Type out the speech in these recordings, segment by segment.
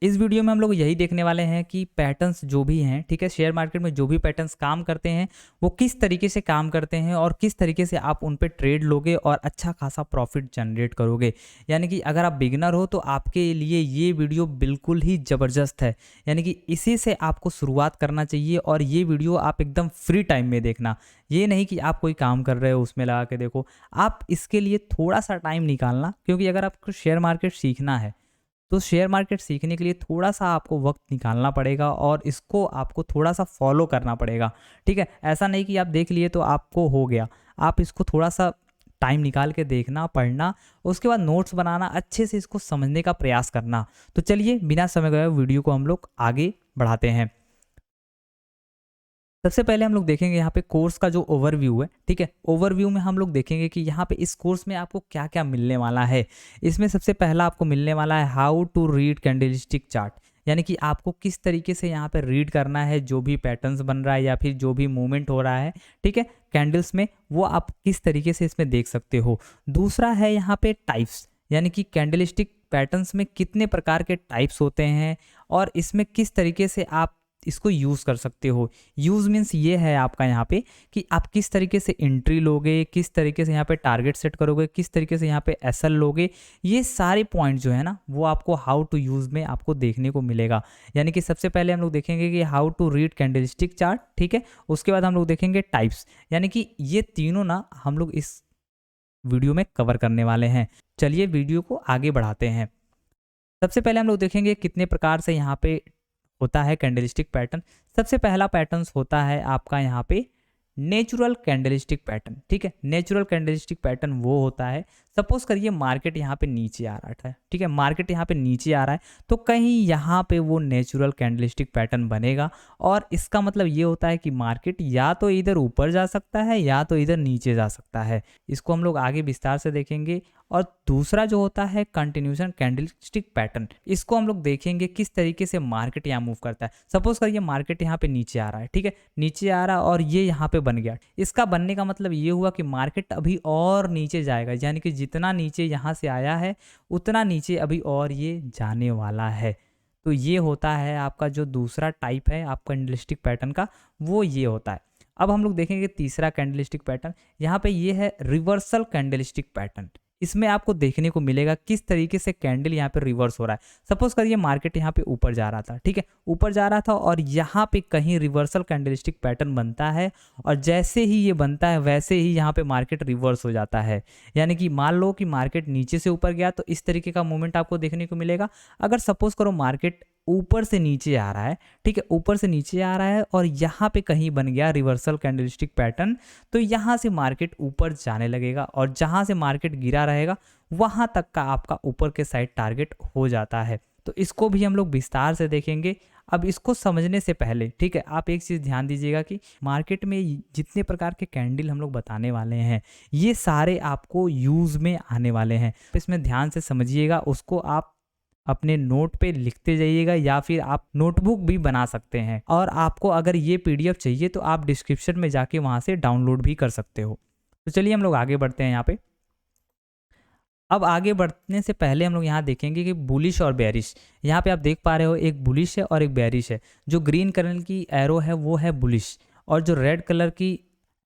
इस वीडियो में हम लोग यही देखने वाले हैं कि पैटर्न्स जो भी हैं, ठीक है, शेयर मार्केट में जो भी पैटर्न्स काम करते हैं वो किस तरीके से काम करते हैं और किस तरीके से आप उन पे ट्रेड लोगे और अच्छा खासा प्रॉफिट जनरेट करोगे। यानी कि अगर आप बिगिनर हो तो आपके लिए ये वीडियो बिल्कुल ही ज़बरदस्त है। यानी कि इसी से आपको शुरुआत करना चाहिए और ये वीडियो आप एकदम फ्री टाइम में देखना। ये नहीं कि आप कोई काम कर रहे हो उसमें लगा के देखो। आप इसके लिए थोड़ा सा टाइम निकालना, क्योंकि अगर आपको शेयर मार्केट सीखना है तो शेयर मार्केट सीखने के लिए थोड़ा सा आपको वक्त निकालना पड़ेगा और इसको आपको थोड़ा सा फॉलो करना पड़ेगा। ठीक है, ऐसा नहीं कि आप देख लिए तो आपको हो गया। आप इसको थोड़ा सा टाइम निकाल के देखना, पढ़ना, उसके बाद नोट्स बनाना, अच्छे से इसको समझने का प्रयास करना। तो चलिए बिना समय गए वीडियो को हम लोग आगे बढ़ाते हैं। सबसे पहले हम लोग देखेंगे यहाँ पे कोर्स का जो ओवरव्यू है। ठीक है, ओवरव्यू में हम लोग देखेंगे कि यहाँ पे इस कोर्स में आपको क्या क्या मिलने वाला है। इसमें सबसे पहला आपको मिलने वाला है how to read candlestick chart, यानी कि आपको किस तरीके से यहाँ पे रीड करना है जो भी पैटर्न्स बन रहा है या फिर जो भी मूवमेंट हो रहा है, ठीक है, कैंडल्स में, वो आप किस तरीके से इसमें देख सकते हो। दूसरा है यहाँ पे टाइप्स, यानी कि कैंडलस्टिक पैटर्न्स में कितने प्रकार के टाइप्स होते हैं और इसमें किस तरीके से आप इसको यूज़ कर सकते हो। यूज़ मीन्स ये है आपका यहाँ पे कि आप किस तरीके से एंट्री लोगे, किस तरीके से यहाँ पे टारगेट सेट करोगे, किस तरीके से यहाँ पे एसएल लोगे। ये सारे पॉइंट जो है ना वो आपको हाउ टू यूज़ में आपको देखने को मिलेगा। यानी कि सबसे पहले हम लोग देखेंगे कि how to read candlestick chart, ठीक है, उसके बाद हम लोग देखेंगे टाइप्स, यानी कि ये तीनों ना हम लोग इस वीडियो में कवर करने वाले हैं। चलिए वीडियो को आगे बढ़ाते हैं। सबसे पहले हम लोग देखेंगे कितने प्रकार से यहाँ पे होता है कैंडलस्टिक पैटर्न। सबसे पहला पैटर्न होता है आपका यहाँ पे नेचुरल कैंडलस्टिक पैटर्न। ठीक है, नेचुरल कैंडलस्टिक पैटर्न वो होता है, सपोज करिए मार्केट यहाँ पे नीचे आ रहा है, ठीक है, मार्केट यहाँ पे नीचे आ रहा है तो कहीं यहाँ पे वो नेचुरल कैंडलस्टिक पैटर्न बनेगा और इसका मतलब ये होता है कि मार्केट या तो इधर ऊपर जा सकता है या तो इधर नीचे जा सकता है। इसको हम लोग आगे विस्तार से देखेंगे। और दूसरा जो होता है कंटिन्यूशन कैंडलस्टिक पैटर्न, इसको हम लोग देखेंगे किस तरीके से मार्केट यहाँ मूव करता है। सपोज करिए मार्केट यहाँ पे नीचे आ रहा है, ठीक है, नीचे आ रहा और ये यहाँ पे बन गया। इसका बनने का मतलब ये हुआ कि मार्केट अभी और नीचे जाएगा, यानी कि जितना नीचे यहाँ से आया है उतना नीचे अभी और ये जाने वाला है। तो ये होता है आपका जो दूसरा टाइप है आपका कैंडलस्टिक पैटर्न का, वो ये होता है। अब हम लोग देखेंगे तीसरा कैंडलस्टिक पैटर्न, यहाँ पे ये है रिवर्सल कैंडलस्टिक पैटर्न। इसमें आपको देखने को मिलेगा किस तरीके से कैंडल यहाँ पे रिवर्स हो रहा है। सपोज करिए मार्केट यहाँ पे ऊपर जा रहा था, ठीक है, ऊपर जा रहा था और यहाँ पे कहीं रिवर्सल कैंडलस्टिक पैटर्न बनता है और जैसे ही ये बनता है वैसे ही यहाँ पे मार्केट रिवर्स हो जाता है। यानी कि मान लो कि मार्केट नीचे से ऊपर गया तो इस तरीके का मूवमेंट आपको देखने को मिलेगा। अगर सपोज करो मार्केट ऊपर से नीचे आ रहा है, ठीक है, ऊपर से नीचे आ रहा है और यहाँ पे कहीं बन गया रिवर्सल कैंडलस्टिक पैटर्न, तो यहाँ से मार्केट ऊपर जाने लगेगा और जहाँ से मार्केट गिरा रहेगा वहाँ तक का आपका ऊपर के साइड टारगेट हो जाता है। तो इसको भी हम लोग विस्तार से देखेंगे। अब इसको समझने से पहले, ठीक है, आप एक चीज़ ध्यान दीजिएगा कि मार्केट में जितने प्रकार के कैंडल हम लोग बताने वाले हैं ये सारे आपको यूज़ में आने वाले हैं। इसमें ध्यान से समझिएगा, उसको आप अपने नोट पे लिखते जाइएगा या फिर आप नोटबुक भी बना सकते हैं। और आपको अगर ये पीडीएफ चाहिए तो आप डिस्क्रिप्शन में जाके वहाँ से डाउनलोड भी कर सकते हो। तो चलिए हम लोग आगे बढ़ते हैं यहाँ पे। अब आगे बढ़ने से पहले हम लोग यहाँ देखेंगे कि बुलिश और बेरिश। यहाँ पे आप देख पा रहे हो एक बुलिश है और एक बेरिश है। जो ग्रीन कलर की एरो है वो है बुलिश और जो रेड कलर की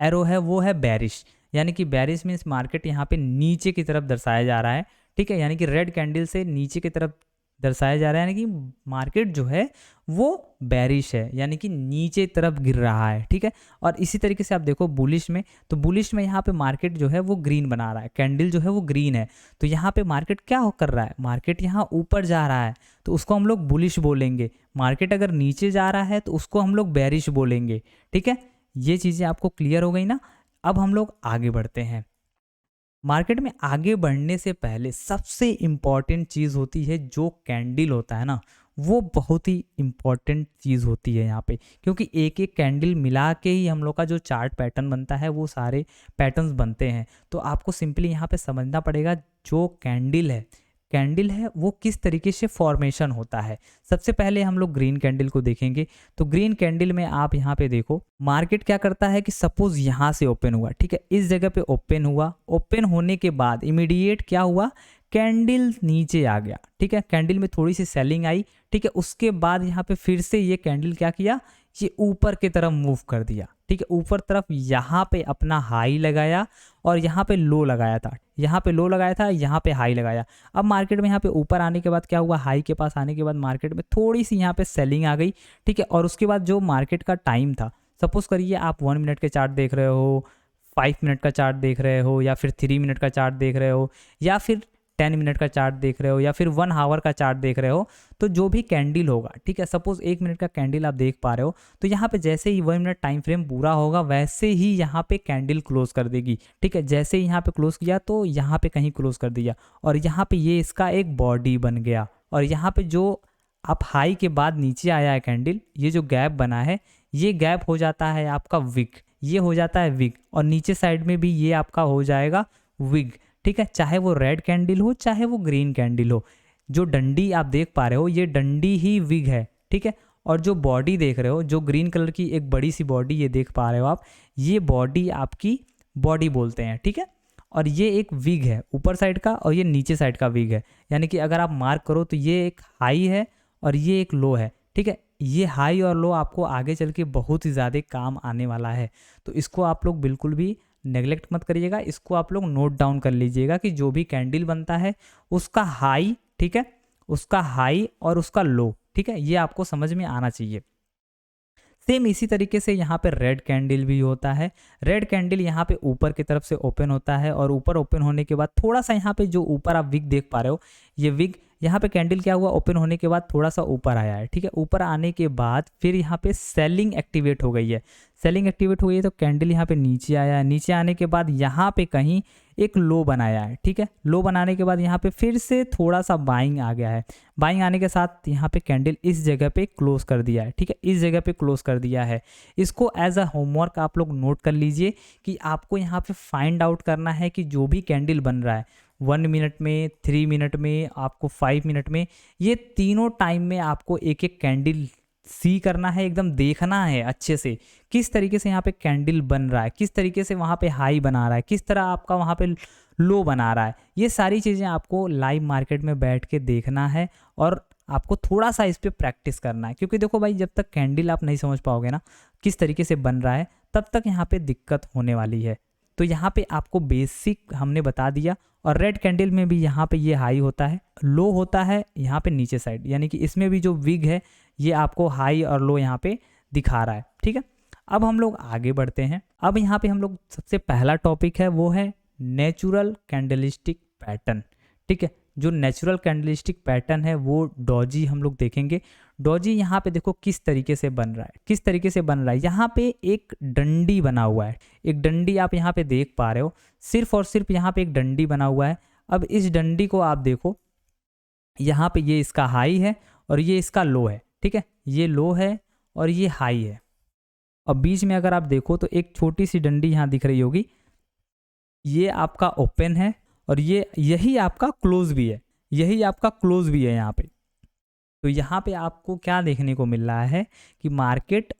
एरो है वो है बेरिश। यानी कि बेरिश मीन्स मार्केट यहाँ पे नीचे की तरफ दर्शाया जा रहा है, ठीक है, यानी कि रेड कैंडल से नीचे की तरफ दर्शाया जा रहा है, यानी कि मार्केट जो है वो बेरिश है, यानी कि नीचे तरफ गिर रहा है, ठीक है। और इसी तरीके से आप देखो बुलिश में, तो बुलिश में यहाँ पे मार्केट जो है वो ग्रीन बना रहा है, कैंडल जो है वो ग्रीन है, तो यहाँ पे मार्केट क्या कर रहा है, मार्केट यहाँ ऊपर जा रहा है तो उसको हम लोग बुलिश बोलेंगे। मार्केट अगर नीचे जा रहा है तो उसको हम लोग बेरिश बोलेंगे, ठीक है। ये चीज़ें आपको क्लियर हो गई ना। अब हम लोग आगे बढ़ते हैं। मार्केट में आगे बढ़ने से पहले सबसे इम्पॉर्टेंट चीज़ होती है जो कैंडल होता है ना, वो बहुत ही इम्पॉर्टेंट चीज़ होती है यहाँ पे, क्योंकि एक एक कैंडल मिला के ही हम लोग का जो चार्ट पैटर्न बनता है वो सारे पैटर्न्स बनते हैं। तो आपको सिंपली यहाँ पे समझना पड़ेगा जो कैंडल है वो किस तरीके से फॉर्मेशन होता है। सबसे पहले हम लोग ग्रीन कैंडल को देखेंगे। तो ग्रीन कैंडल में आप यहाँ पे देखो मार्केट क्या करता है कि सपोज यहाँ से ओपन हुआ, ठीक है, इस जगह पे ओपन हुआ, ओपन होने के बाद इमीडिएट क्या हुआ, कैंडल नीचे आ गया, ठीक है, कैंडल में थोड़ी सी सेलिंग आई, ठीक है, उसके बाद यहाँ पे फिर से ये कैंडल क्या किया, ये ऊपर की तरफ मूव कर दिया, ठीक है, ऊपर तरफ यहाँ पे अपना हाई लगाया और यहाँ पे लो लगाया था, यहाँ पे लो लगाया था, यहाँ पे हाई लगाया। अब मार्केट में यहाँ पे ऊपर आने के बाद क्या हुआ, हाई के पास आने के बाद मार्केट में थोड़ी सी यहाँ पे सेलिंग आ गई, ठीक है, और उसके बाद जो मार्केट का टाइम था, सपोज करिए आप 1 मिनट के चार्ट देख रहे हो, 5 मिनट का चार्ट देख रहे हो, या फिर 3 मिनट का चार्ट देख रहे हो, या फिर 10 मिनट का चार्ट देख रहे हो, या फिर 1 आवर का चार्ट देख रहे हो, तो जो भी कैंडल होगा, ठीक है, सपोज 1 मिनट का कैंडल आप देख पा रहे हो, तो यहाँ पे जैसे ही 1 मिनट टाइम फ्रेम पूरा होगा वैसे ही यहाँ पे कैंडल क्लोज कर देगी, ठीक है, जैसे ही यहाँ पे क्लोज किया तो यहाँ पे कहीं क्लोज कर दिया, और यहाँ पे ये इसका एक बॉडी बन गया, और यहाँ पे जो आप हाई के बाद नीचे आया है कैंडल, ये जो गैप बना है, ये गैप हो जाता है आपका विग, ये हो जाता है विग, और नीचे साइड में भी ये आपका हो जाएगा विग, ठीक है, चाहे वो रेड कैंडल हो चाहे वो ग्रीन कैंडल हो, जो डंडी आप देख पा रहे हो ये डंडी ही विग है, ठीक है, और जो बॉडी देख रहे हो, जो ग्रीन कलर की एक बड़ी सी बॉडी ये देख पा रहे हो आप, ये बॉडी आपकी बॉडी बोलते हैं, ठीक है, और ये एक विग है ऊपर साइड का और ये नीचे साइड का विग है, यानी कि अगर आप मार्क करो तो ये एक हाई है और ये एक लो है, ठीक है, ये हाई और लो आपको आगे चल के बहुत ही ज़्यादा काम आने वाला है, तो इसको आप लोग बिल्कुल भी नेगलेक्ट मत करिएगा, इसको आप लोग नोट डाउन कर लीजिएगा कि जो भी कैंडल बनता है उसका हाई, ठीक है, उसका हाई और उसका लो, ठीक है, ये आपको समझ में आना चाहिए। सेम इसी तरीके से यहाँ पे रेड कैंडल भी होता है, रेड कैंडल यहाँ पे ऊपर की तरफ से ओपन होता है, और ऊपर ओपन होने के बाद थोड़ा सा यहाँ पे जो ऊपर आप विग देख पा रहे हो, ये विग यहाँ पे कैंडल क्या हुआ, ओपन होने के बाद थोड़ा सा ऊपर आया है, ठीक है, ऊपर आने के बाद फिर यहाँ पे सेलिंग एक्टिवेट हो गई है, सेलिंग एक्टिवेट हो गई है, तो कैंडल यहाँ पे नीचे आया है, नीचे आने के बाद यहाँ पे कहीं एक लो बनाया है, ठीक है, लो बनाने के बाद यहाँ पे फिर से थोड़ा सा बाइंग आ गया है, बाइंग आने के साथ यहाँ पे कैंडल इस जगह पे क्लोज कर दिया है, ठीक है, इस जगह पे क्लोज कर दिया है। इसको एज अ होमवर्क आप लोग नोट कर लीजिए कि आपको यहाँ पे फाइंड आउट करना है कि जो भी कैंडल बन रहा है 1 मिनट में, 3 मिनट में, आपको 5 मिनट में, ये तीनों टाइम में आपको एक एक कैंडल सी करना है, एकदम देखना है अच्छे से किस तरीके से यहाँ पे कैंडल बन रहा है, किस तरीके से वहाँ पे हाई बना रहा है, किस तरह आपका वहाँ पे लो बना रहा है, ये सारी चीज़ें आपको लाइव मार्केट में बैठ के देखना है और आपको थोड़ा सा इस पर प्रैक्टिस करना है, क्योंकि देखो भाई जब तक कैंडल आप नहीं समझ पाओगे ना किस तरीके से बन रहा है तब तक यहाँ पे दिक्कत होने वाली है। तो यहाँ पे आपको बेसिक हमने बता दिया, और रेड कैंडल में भी यहाँ पे ये हाई होता है, लो होता है यहाँ पे नीचे साइड, यानी कि इसमें भी जो विग है ये आपको हाई और लो यहाँ पे दिखा रहा है, ठीक है। अब हम लोग आगे बढ़ते हैं। अब यहाँ पे हम लोग सबसे पहला टॉपिक है वो है नेचुरल कैंडलिस्टिक पैटर्न, ठीक है। जो नेचुरल कैंडलिस्टिक पैटर्न है वो डॉजी हम लोग देखेंगे। डॉजी यहाँ पे देखो किस तरीके से बन रहा है, किस तरीके से बन रहा है। यहाँ पे एक डंडी बना हुआ है, एक डंडी आप यहाँ पे देख पा रहे हो, सिर्फ और सिर्फ यहाँ पे एक डंडी बना हुआ है। अब इस डंडी को आप देखो, यहाँ पे ये इसका हाई है और ये इसका लो है, ठीक है, ये लो है और ये हाई है। अब बीच में अगर आप देखो तो एक छोटी सी डंडी यहाँ दिख रही होगी, ये आपका ओपन है और ये यही आपका क्लोज भी है, यही आपका क्लोज भी है यहाँ पे। तो यहाँ पे आपको क्या देखने को मिल रहा है कि market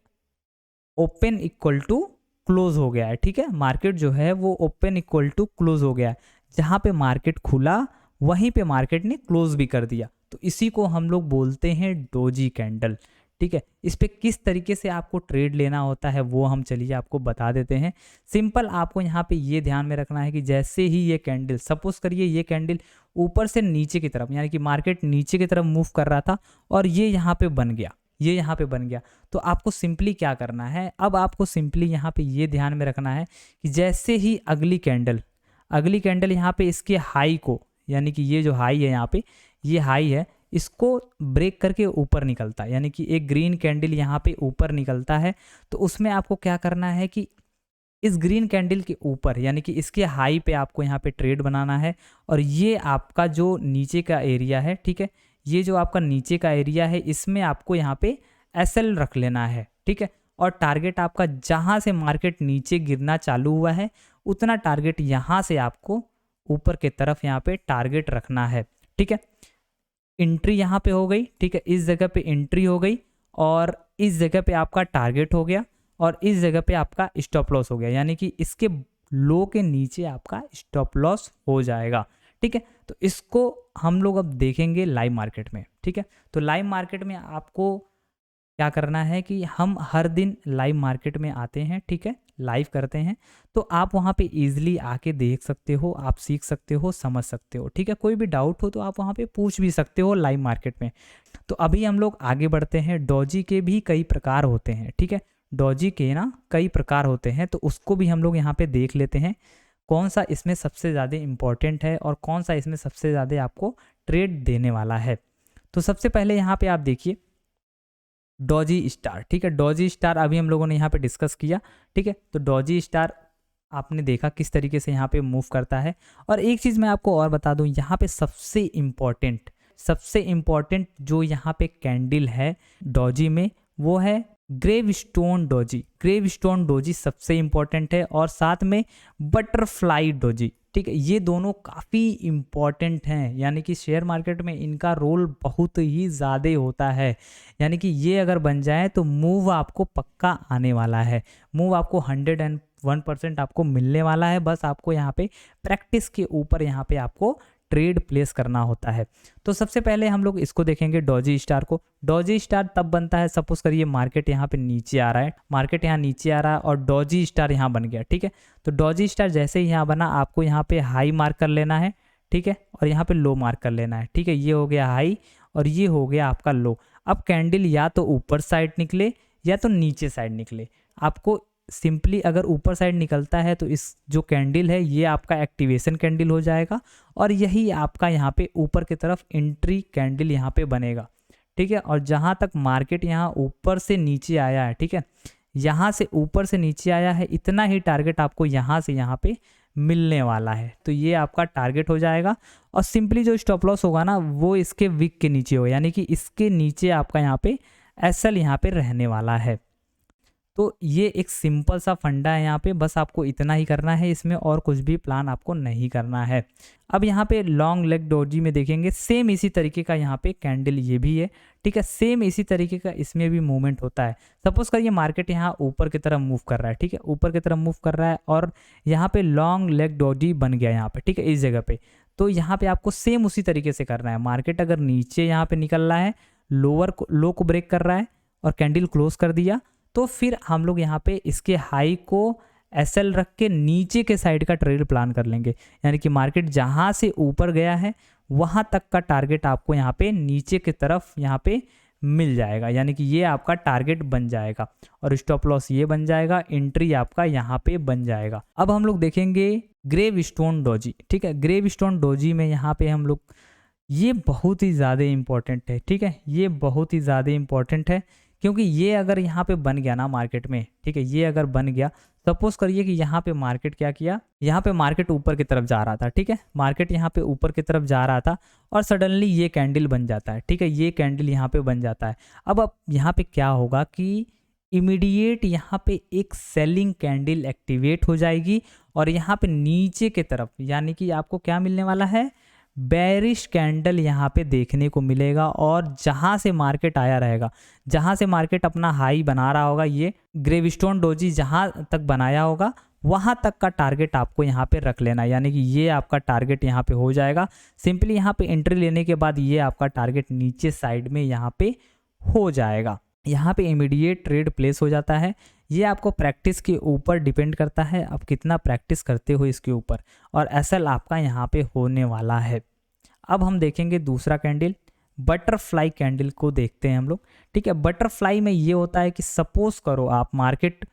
open equal to close हो गया है, ठीक है। मार्केट जो है वो ओपन इक्वल टू क्लोज हो गया है, जहाँ पे मार्केट खुला वहीं पे मार्केट ने क्लोज भी कर दिया। तो इसी को हम लोग बोलते हैं डोजी कैंडल, ठीक है। इस पे किस तरीके से आपको ट्रेड लेना होता है वो हम चलिए आपको बता देते हैं। सिंपल आपको यहाँ पे ये ध्यान में रखना है कि जैसे ही ये कैंडल, सपोज करिए ये कैंडल ऊपर से नीचे की तरफ, यानी कि मार्केट नीचे की तरफ मूव कर रहा था और ये यहाँ पे बन गया, ये यहाँ पे बन गया, तो आपको सिंपली क्या करना है, अब आपको सिंपली यहाँ पे ये ध्यान में रखना है कि जैसे ही अगली कैंडल यहाँ पे इसके हाई को, यानी कि ये जो हाई है यहाँ पे, ये हाई है, इसको ब्रेक करके ऊपर निकलता है, यानी कि एक ग्रीन कैंडल यहाँ पे ऊपर निकलता है, तो उसमें आपको क्या करना है कि इस ग्रीन कैंडल के ऊपर, यानी कि इसके हाई पे आपको यहाँ पे ट्रेड बनाना है। और ये आपका जो नीचे का एरिया है, ठीक है, ये जो आपका नीचे का एरिया है इसमें आपको यहाँ पे SL रख लेना है, ठीक है। और टारगेट आपका जहाँ से मार्केट नीचे गिरना चालू हुआ है उतना टारगेट यहाँ से आपको ऊपर की तरफ यहाँ पे टारगेट रखना है, ठीक है। एंट्री यहाँ पे हो गई, ठीक है, इस जगह पे एंट्री हो गई और इस जगह पे आपका टारगेट हो गया और इस जगह पे आपका स्टॉप लॉस हो गया, यानी कि इसके लो के नीचे आपका स्टॉप लॉस हो जाएगा, ठीक है। तो इसको हम लोग अब देखेंगे लाइव मार्केट में, ठीक है। तो लाइव मार्केट में आपको क्या करना है कि हम हर दिन लाइव मार्केट में आते हैं, ठीक है, लाइव करते हैं, तो आप वहाँ पे ईजिली आके देख सकते हो, आप सीख सकते हो, समझ सकते हो, ठीक है। कोई भी डाउट हो तो आप वहाँ पे पूछ भी सकते हो लाइव मार्केट में। तो अभी हम लोग आगे बढ़ते हैं। डॉजी के भी कई प्रकार होते हैं, ठीक है, डॉजी के ना कई प्रकार होते हैं, तो उसको भी हम लोग यहाँ पे देख लेते हैं कौन सा इसमें सबसे ज़्यादा इम्पॉर्टेंट है और कौन सा इसमें सबसे ज़्यादा आपको ट्रेड देने वाला है। तो सबसे पहले यहाँ पे आप देखिए डॉजी स्टार, ठीक है। डॉजी स्टार अभी हम लोगों ने यहाँ पे डिस्कस किया, ठीक है। तो डॉजी स्टार आपने देखा किस तरीके से यहाँ पे मूव करता है। और एक चीज़ मैं आपको और बता दूँ, यहाँ पे सबसे इम्पॉर्टेंट जो यहाँ पे कैंडल है डॉजी में वो है ग्रेवस्टोन डॉजी। ग्रेवस्टोन डॉजी सबसे इम्पॉर्टेंट है और साथ में बटरफ्लाई डॉजी, ठीक है। ये दोनों काफ़ी इम्पॉर्टेंट हैं, यानी कि शेयर मार्केट में इनका रोल बहुत ही ज़्यादा होता है। यानी कि ये अगर बन जाए तो मूव आपको पक्का आने वाला है, मूव आपको 101% आपको मिलने वाला है। बस आपको यहाँ पे प्रैक्टिस के ऊपर यहाँ पे आपको ट्रेड प्लेस करना होता है। तो सबसे पहले हम लोग इसको देखेंगे डॉजी स्टार को। डॉजी स्टार तब बनता है, सपोज करिए मार्केट यहाँ पे नीचे आ रहा है, मार्केट यहाँ नीचे आ रहा है और डॉजी स्टार यहाँ बन गया, ठीक है। तो डॉजी स्टार जैसे ही यहाँ बना आपको यहाँ पे हाई मार्क कर लेना है, ठीक है, और यहाँ पे लो मार्क कर लेना है, ठीक है। ये हो गया हाई और ये हो गया आपका लो। अब कैंडल या तो ऊपर साइड निकले या तो नीचे साइड निकले। आपको सिंपली अगर ऊपर साइड निकलता है तो इस जो कैंडल है ये आपका एक्टिवेशन कैंडल हो जाएगा और यही आपका यहाँ पे ऊपर की तरफ एंट्री कैंडल यहाँ पे बनेगा, ठीक है। और जहाँ तक मार्केट यहाँ ऊपर से नीचे आया है, ठीक है, यहाँ से ऊपर से नीचे आया है, इतना ही टारगेट आपको यहाँ से यहाँ पे मिलने वाला है। तो ये आपका टारगेट हो जाएगा और सिंपली जो स्टॉप लॉस होगा ना वो इसके विक के नीचे हो, यानी कि इसके नीचे आपका यहाँ पे एसएल यहाँ पे रहने वाला है। तो ये एक सिंपल सा फंडा है यहाँ पे, बस आपको इतना ही करना है, इसमें और कुछ भी प्लान आपको नहीं करना है। अब यहाँ पे लॉन्ग लेग डॉजी में देखेंगे सेम इसी तरीके का यहाँ पे कैंडल ये भी है, ठीक है, सेम इसी तरीके का इसमें भी मूवमेंट होता है। सपोज करिए मार्केट यहाँ ऊपर की तरफ मूव कर रहा है, ठीक है, ऊपर की तरफ मूव कर रहा है और यहाँ पे लॉन्ग लेग डॉजी बन गया यहाँ पे, ठीक है, इस जगह पे। तो यहाँ पे आपको सेम उसी तरीके से करना है। मार्केट अगर नीचे यहाँ पे निकल रहा है, लो को ब्रेक कर रहा है और कैंडल क्लोज कर दिया, तो फिर हम लोग यहाँ पे इसके हाई को एसएल रख के नीचे के साइड का ट्रेड प्लान कर लेंगे। यानी कि मार्केट जहाँ से ऊपर गया है वहाँ तक का टारगेट आपको यहाँ पे नीचे की तरफ यहाँ पे मिल जाएगा, यानी कि ये आपका टारगेट बन जाएगा और स्टॉप लॉस ये बन जाएगा, एंट्री आपका यहाँ पे बन जाएगा। अब हम लोग देखेंगे ग्रेवस्टोन डॉजी, ठीक है। ग्रेवस्टोन डॉजी में यहाँ पे हम लोग, ये बहुत ही ज़्यादा इम्पोर्टेंट है, ठीक है, ये बहुत ही ज़्यादा इम्पोर्टेंट है क्योंकि ये अगर यहाँ पे बन गया ना मार्केट में, ठीक है, ये अगर बन गया, सपोज करिए कि यहाँ पे मार्केट क्या किया, यहाँ पे मार्केट ऊपर की तरफ जा रहा था, ठीक है, मार्केट यहाँ पे ऊपर की तरफ जा रहा था और सडनली ये कैंडल बन जाता है, ठीक है, ये कैंडल यहाँ पे बन जाता है। अब यहाँ पे क्या होगा कि इमीडिएट यहाँ पे एक सेलिंग कैंडल एक्टिवेट हो जाएगी और यहाँ पे नीचे की तरफ यानी कि आपको क्या मिलने वाला है, बेरिश कैंडल यहाँ पे देखने को मिलेगा। और जहाँ से मार्केट आया रहेगा, जहाँ से मार्केट अपना हाई बना रहा होगा, ये ग्रेवस्टोन डॉजी जहाँ तक बनाया होगा वहाँ तक का टारगेट आपको यहाँ पे रख लेना, यानी कि ये आपका टारगेट यहाँ पे हो जाएगा। सिंपली यहाँ पे एंट्री लेने के बाद ये आपका टारगेट नीचे साइड में यहाँ पे हो जाएगा, यहाँ पे इमीडिएट ट्रेड प्लेस हो जाता है। ये आपको प्रैक्टिस के ऊपर डिपेंड करता है, आप कितना प्रैक्टिस करते हो इसके ऊपर, और एसएल आपका यहाँ पे होने वाला है। अब हम देखेंगे दूसरा कैंडल, बटरफ्लाई कैंडल को देखते हैं हम लोग, ठीक है। बटरफ्लाई में ये होता है कि सपोज करो आप मार्केट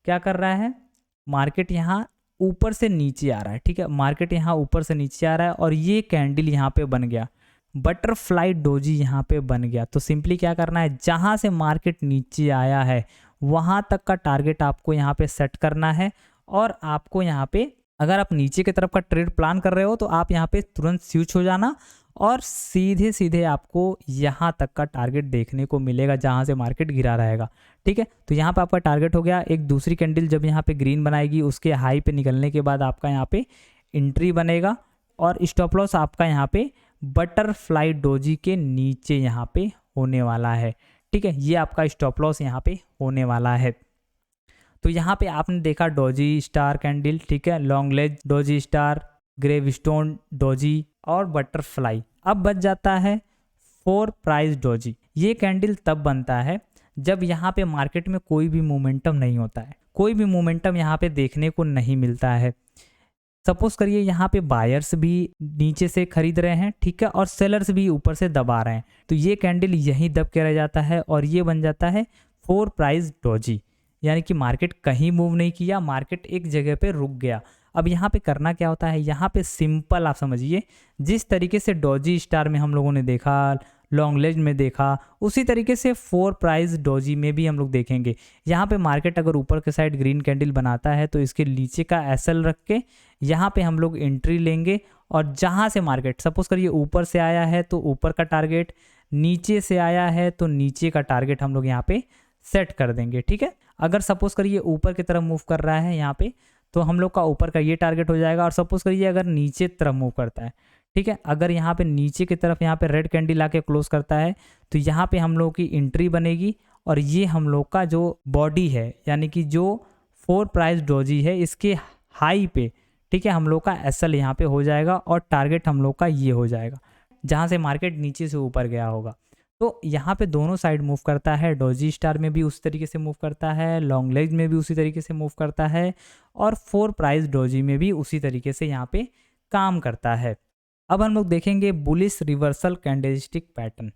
क्या कर रहा है, मार्केट यहाँ ऊपर से नीचे आ रहा है, ठीक है, मार्केट यहाँ ऊपर से नीचे आ रहा है और ये कैंडल यहाँ पे बन गया, बटरफ्लाई डोजी यहाँ पे बन गया। तो सिंपली क्या करना है, जहाँ से मार्केट नीचे आया है वहाँ तक का टारगेट आपको यहाँ पे सेट करना है और आपको यहाँ पे अगर आप नीचे की तरफ का ट्रेड प्लान कर रहे हो तो आप यहाँ पे तुरंत स्विच हो जाना और सीधे सीधे आपको यहाँ तक का टारगेट देखने को मिलेगा जहाँ से मार्केट गिरा रहेगा, ठीक है। तो यहाँ पे आपका टारगेट हो गया। एक दूसरी कैंडल जब यहाँ पे ग्रीन बनाएगी उसके हाई पे निकलने के बाद आपका यहाँ पे एंट्री बनेगा और स्टॉप लॉस आपका यहाँ पे बटरफ्लाई डोजी के नीचे यहाँ पे होने वाला है, ठीक है, ये आपका स्टॉप लॉस यहाँ पे होने वाला है। तो यहाँ पे आपने देखा डोजी स्टार कैंडल, ठीक है, long leg doji star, gravestone doji और बटरफ्लाई। अब बच जाता है 4 प्राइस डोजी। ये कैंडल तब बनता है जब यहाँ पे मार्केट में कोई भी मोमेंटम नहीं होता है, कोई भी मोमेंटम यहाँ पे देखने को नहीं मिलता है। सपोज करिए यहाँ पे बायर्स भी नीचे से खरीद रहे हैं, ठीक है, और सेलर्स भी ऊपर से दबा रहे हैं, तो ये कैंडल यहीं दब के रह जाता है और ये बन जाता है 4 प्राइस डोजी। यानी कि मार्केट कहीं मूव नहीं किया, मार्केट एक जगह पे रुक गया। अब यहाँ पे करना क्या होता है, यहाँ पे सिंपल आप समझिए, जिस तरीके से डोजी स्टार में हम लोगों ने देखा, लॉन्ग लेज में देखा, उसी तरीके से 4 प्राइस डोजी में भी हम लोग देखेंगे। यहाँ पे मार्केट अगर ऊपर के साइड ग्रीन कैंडल बनाता है तो इसके नीचे का एसएल रख के यहाँ पे हम लोग एंट्री लेंगे, और जहाँ से मार्केट सपोज करिए ऊपर से आया है तो ऊपर का टारगेट, नीचे से आया है तो नीचे का टारगेट हम लोग यहाँ पे सेट कर देंगे, ठीक है। अगर सपोज करिए ऊपर की तरफ मूव कर रहा है यहाँ पे, तो हम लोग का ऊपर का ये टारगेट हो जाएगा। और सपोज करिए अगर नीचे तरफ मूव करता है, ठीक है, अगर यहाँ पे नीचे की तरफ यहाँ पे रेड कैंडल आके क्लोज करता है तो यहाँ पे हम लोग की एंट्री बनेगी, और ये हम लोग का जो बॉडी है यानी कि जो 4 प्राइस डोजी है इसके हाई पे, ठीक है, हम लोग का एसएल यहाँ पे हो जाएगा और टारगेट हम लोग का ये हो जाएगा जहाँ से मार्केट नीचे से ऊपर गया होगा। तो यहाँ पे दोनों साइड मूव करता है, डोजी स्टार में भी उसी तरीके से मूव करता है, लॉन्ग लेग में भी उसी तरीके से मूव करता है, और 4 प्राइस डोजी में भी उसी तरीके से यहाँ पे काम करता है। अब हम लोग देखेंगे बुलिश रिवर्सल कैंडलस्टिक पैटर्न।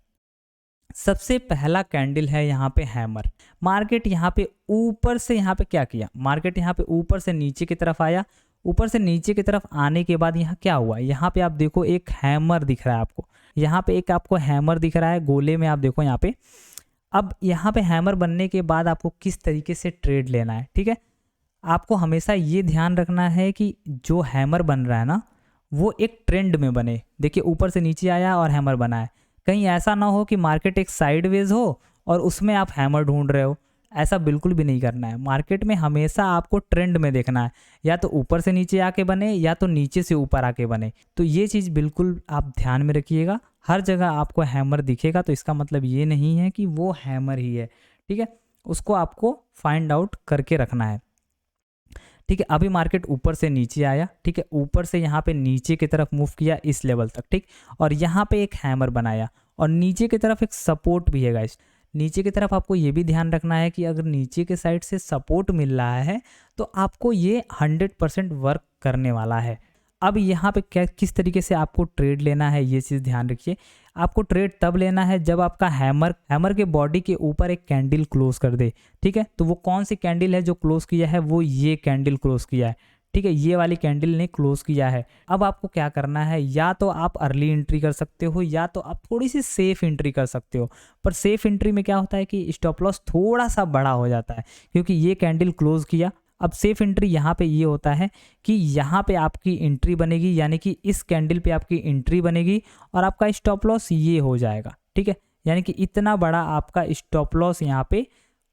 सबसे पहला कैंडल है यहाँ पे हैमर। मार्केट यहाँ पे ऊपर से यहाँ पे क्या किया, मार्केट यहाँ पे ऊपर से नीचे की तरफ आया, ऊपर से नीचे की तरफ आने के बाद यहाँ क्या हुआ, यहाँ पे आप देखो एक हैमर दिख रहा है आपको, यहाँ पे एक आपको हैमर दिख रहा है गोले में, आप देखो यहाँ पे। अब यहाँ पे हैमर बनने के बाद आपको किस तरीके से ट्रेड लेना है, ठीक है, आपको हमेशा ये ध्यान रखना है कि जो हैमर बन रहा है ना वो एक ट्रेंड में बने। देखिए ऊपर से नीचे आया और हैमर बना है, कहीं ऐसा ना हो कि मार्केट एक साइडवेज हो और उसमें आप हैमर ढूंढ रहे हो, ऐसा बिल्कुल भी नहीं करना है। मार्केट में हमेशा आपको ट्रेंड में देखना है, या तो ऊपर से नीचे आके बने या तो नीचे से ऊपर आके बने। तो ये चीज़ बिल्कुल आप ध्यान में रखिएगा। हर जगह आपको हैमर दिखेगा तो इसका मतलब ये नहीं है कि वो हैमर ही है, ठीक है, उसको आपको फाइंड आउट करके रखना है, ठीक है। अभी मार्केट ऊपर से नीचे आया, ठीक है, ऊपर से यहाँ पे नीचे की तरफ मूव किया इस लेवल तक, ठीक, और यहाँ पे एक हैमर बनाया, और नीचे की तरफ एक सपोर्ट भी है गाइस। नीचे की तरफ आपको ये भी ध्यान रखना है कि अगर नीचे के साइड से सपोर्ट मिल रहा है तो आपको ये 100% वर्क करने वाला है। अब यहाँ पे क्या किस तरीके से आपको ट्रेड लेना है ये चीज़ ध्यान रखिए। आपको ट्रेड तब लेना है जब आपका हैमर के बॉडी के ऊपर एक कैंडल क्लोज कर दे, ठीक है। तो वो कौन सी कैंडल है जो क्लोज किया है, वो ये कैंडल क्लोज किया है, ठीक है, ये वाली कैंडल ने क्लोज किया है। अब आपको क्या करना है, या तो आप अर्ली एंट्री कर सकते हो या तो आप थोड़ी सी सेफ एंट्री कर सकते हो। पर सेफ एंट्री में क्या होता है कि स्टॉप लॉस थोड़ा सा बड़ा हो जाता है, क्योंकि ये कैंडल क्लोज किया। अब सेफ एंट्री यहाँ पे ये होता है कि यहाँ पे आपकी एंट्री बनेगी, यानी कि इस कैंडल पे आपकी एंट्री बनेगी और आपका स्टॉप लॉस ये हो जाएगा, ठीक है, यानी कि इतना बड़ा आपका स्टॉप लॉस यहाँ पे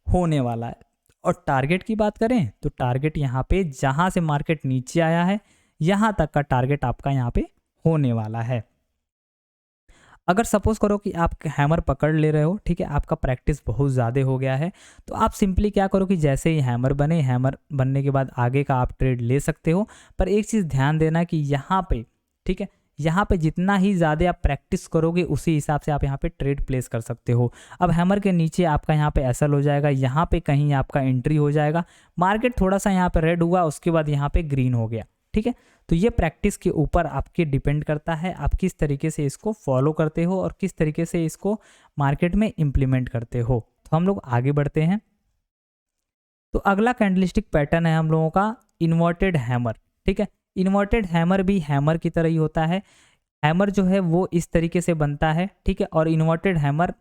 होने वाला है। और टारगेट की बात करें तो टारगेट यहाँ पे जहाँ से मार्केट नीचे आया है यहाँ तक का टारगेट आपका यहाँ पे होने वाला है। अगर सपोज करो कि आप हैमर पकड़ ले रहे हो, ठीक है, आपका प्रैक्टिस बहुत ज़्यादा हो गया है, तो आप सिंपली क्या करो कि जैसे ही हैमर बने, हैमर बनने के बाद आगे का आप ट्रेड ले सकते हो। पर एक चीज़ ध्यान देना कि यहाँ पे, ठीक है, यहाँ पे जितना ही ज़्यादा आप प्रैक्टिस करोगे उसी हिसाब से आप यहाँ पे ट्रेड प्लेस कर सकते हो। अब हैमर के नीचे आपका यहाँ पे एसएल हो जाएगा, यहाँ पे कहीं आपका एंट्री हो जाएगा, मार्केट थोड़ा सा यहाँ पे रेड हुआ, उसके बाद यहाँ पे ग्रीन हो गया, ठीक है। तो ये प्रैक्टिस के ऊपर आपके डिपेंड करता है, आप किस तरीके से इसको फॉलो करते हो और किस तरीके से इसको मार्केट में इम्प्लीमेंट करते हो। तो हम लोग आगे बढ़ते हैं। तो अगला कैंडलस्टिक पैटर्न है हम लोगों का इन्वर्टेड हैमर, ठीक है। इन्वर्टेड हैमर भी हैमर की तरह ही होता है। हैमर जो है वो इस तरीके से बनता है, ठीक है, और इन्वर्टेड हैमर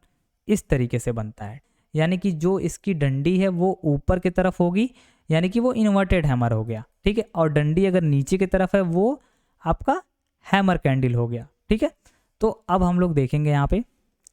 इस तरीके से बनता है, यानी कि जो इसकी डंडी है वो ऊपर की तरफ होगी, यानी कि वो इन्वर्टेड हैमर हो गया, ठीक है, और डंडी अगर नीचे की तरफ है वो आपका हैमर कैंडल हो गया, ठीक है। तो अब हम लोग देखेंगे यहाँ पे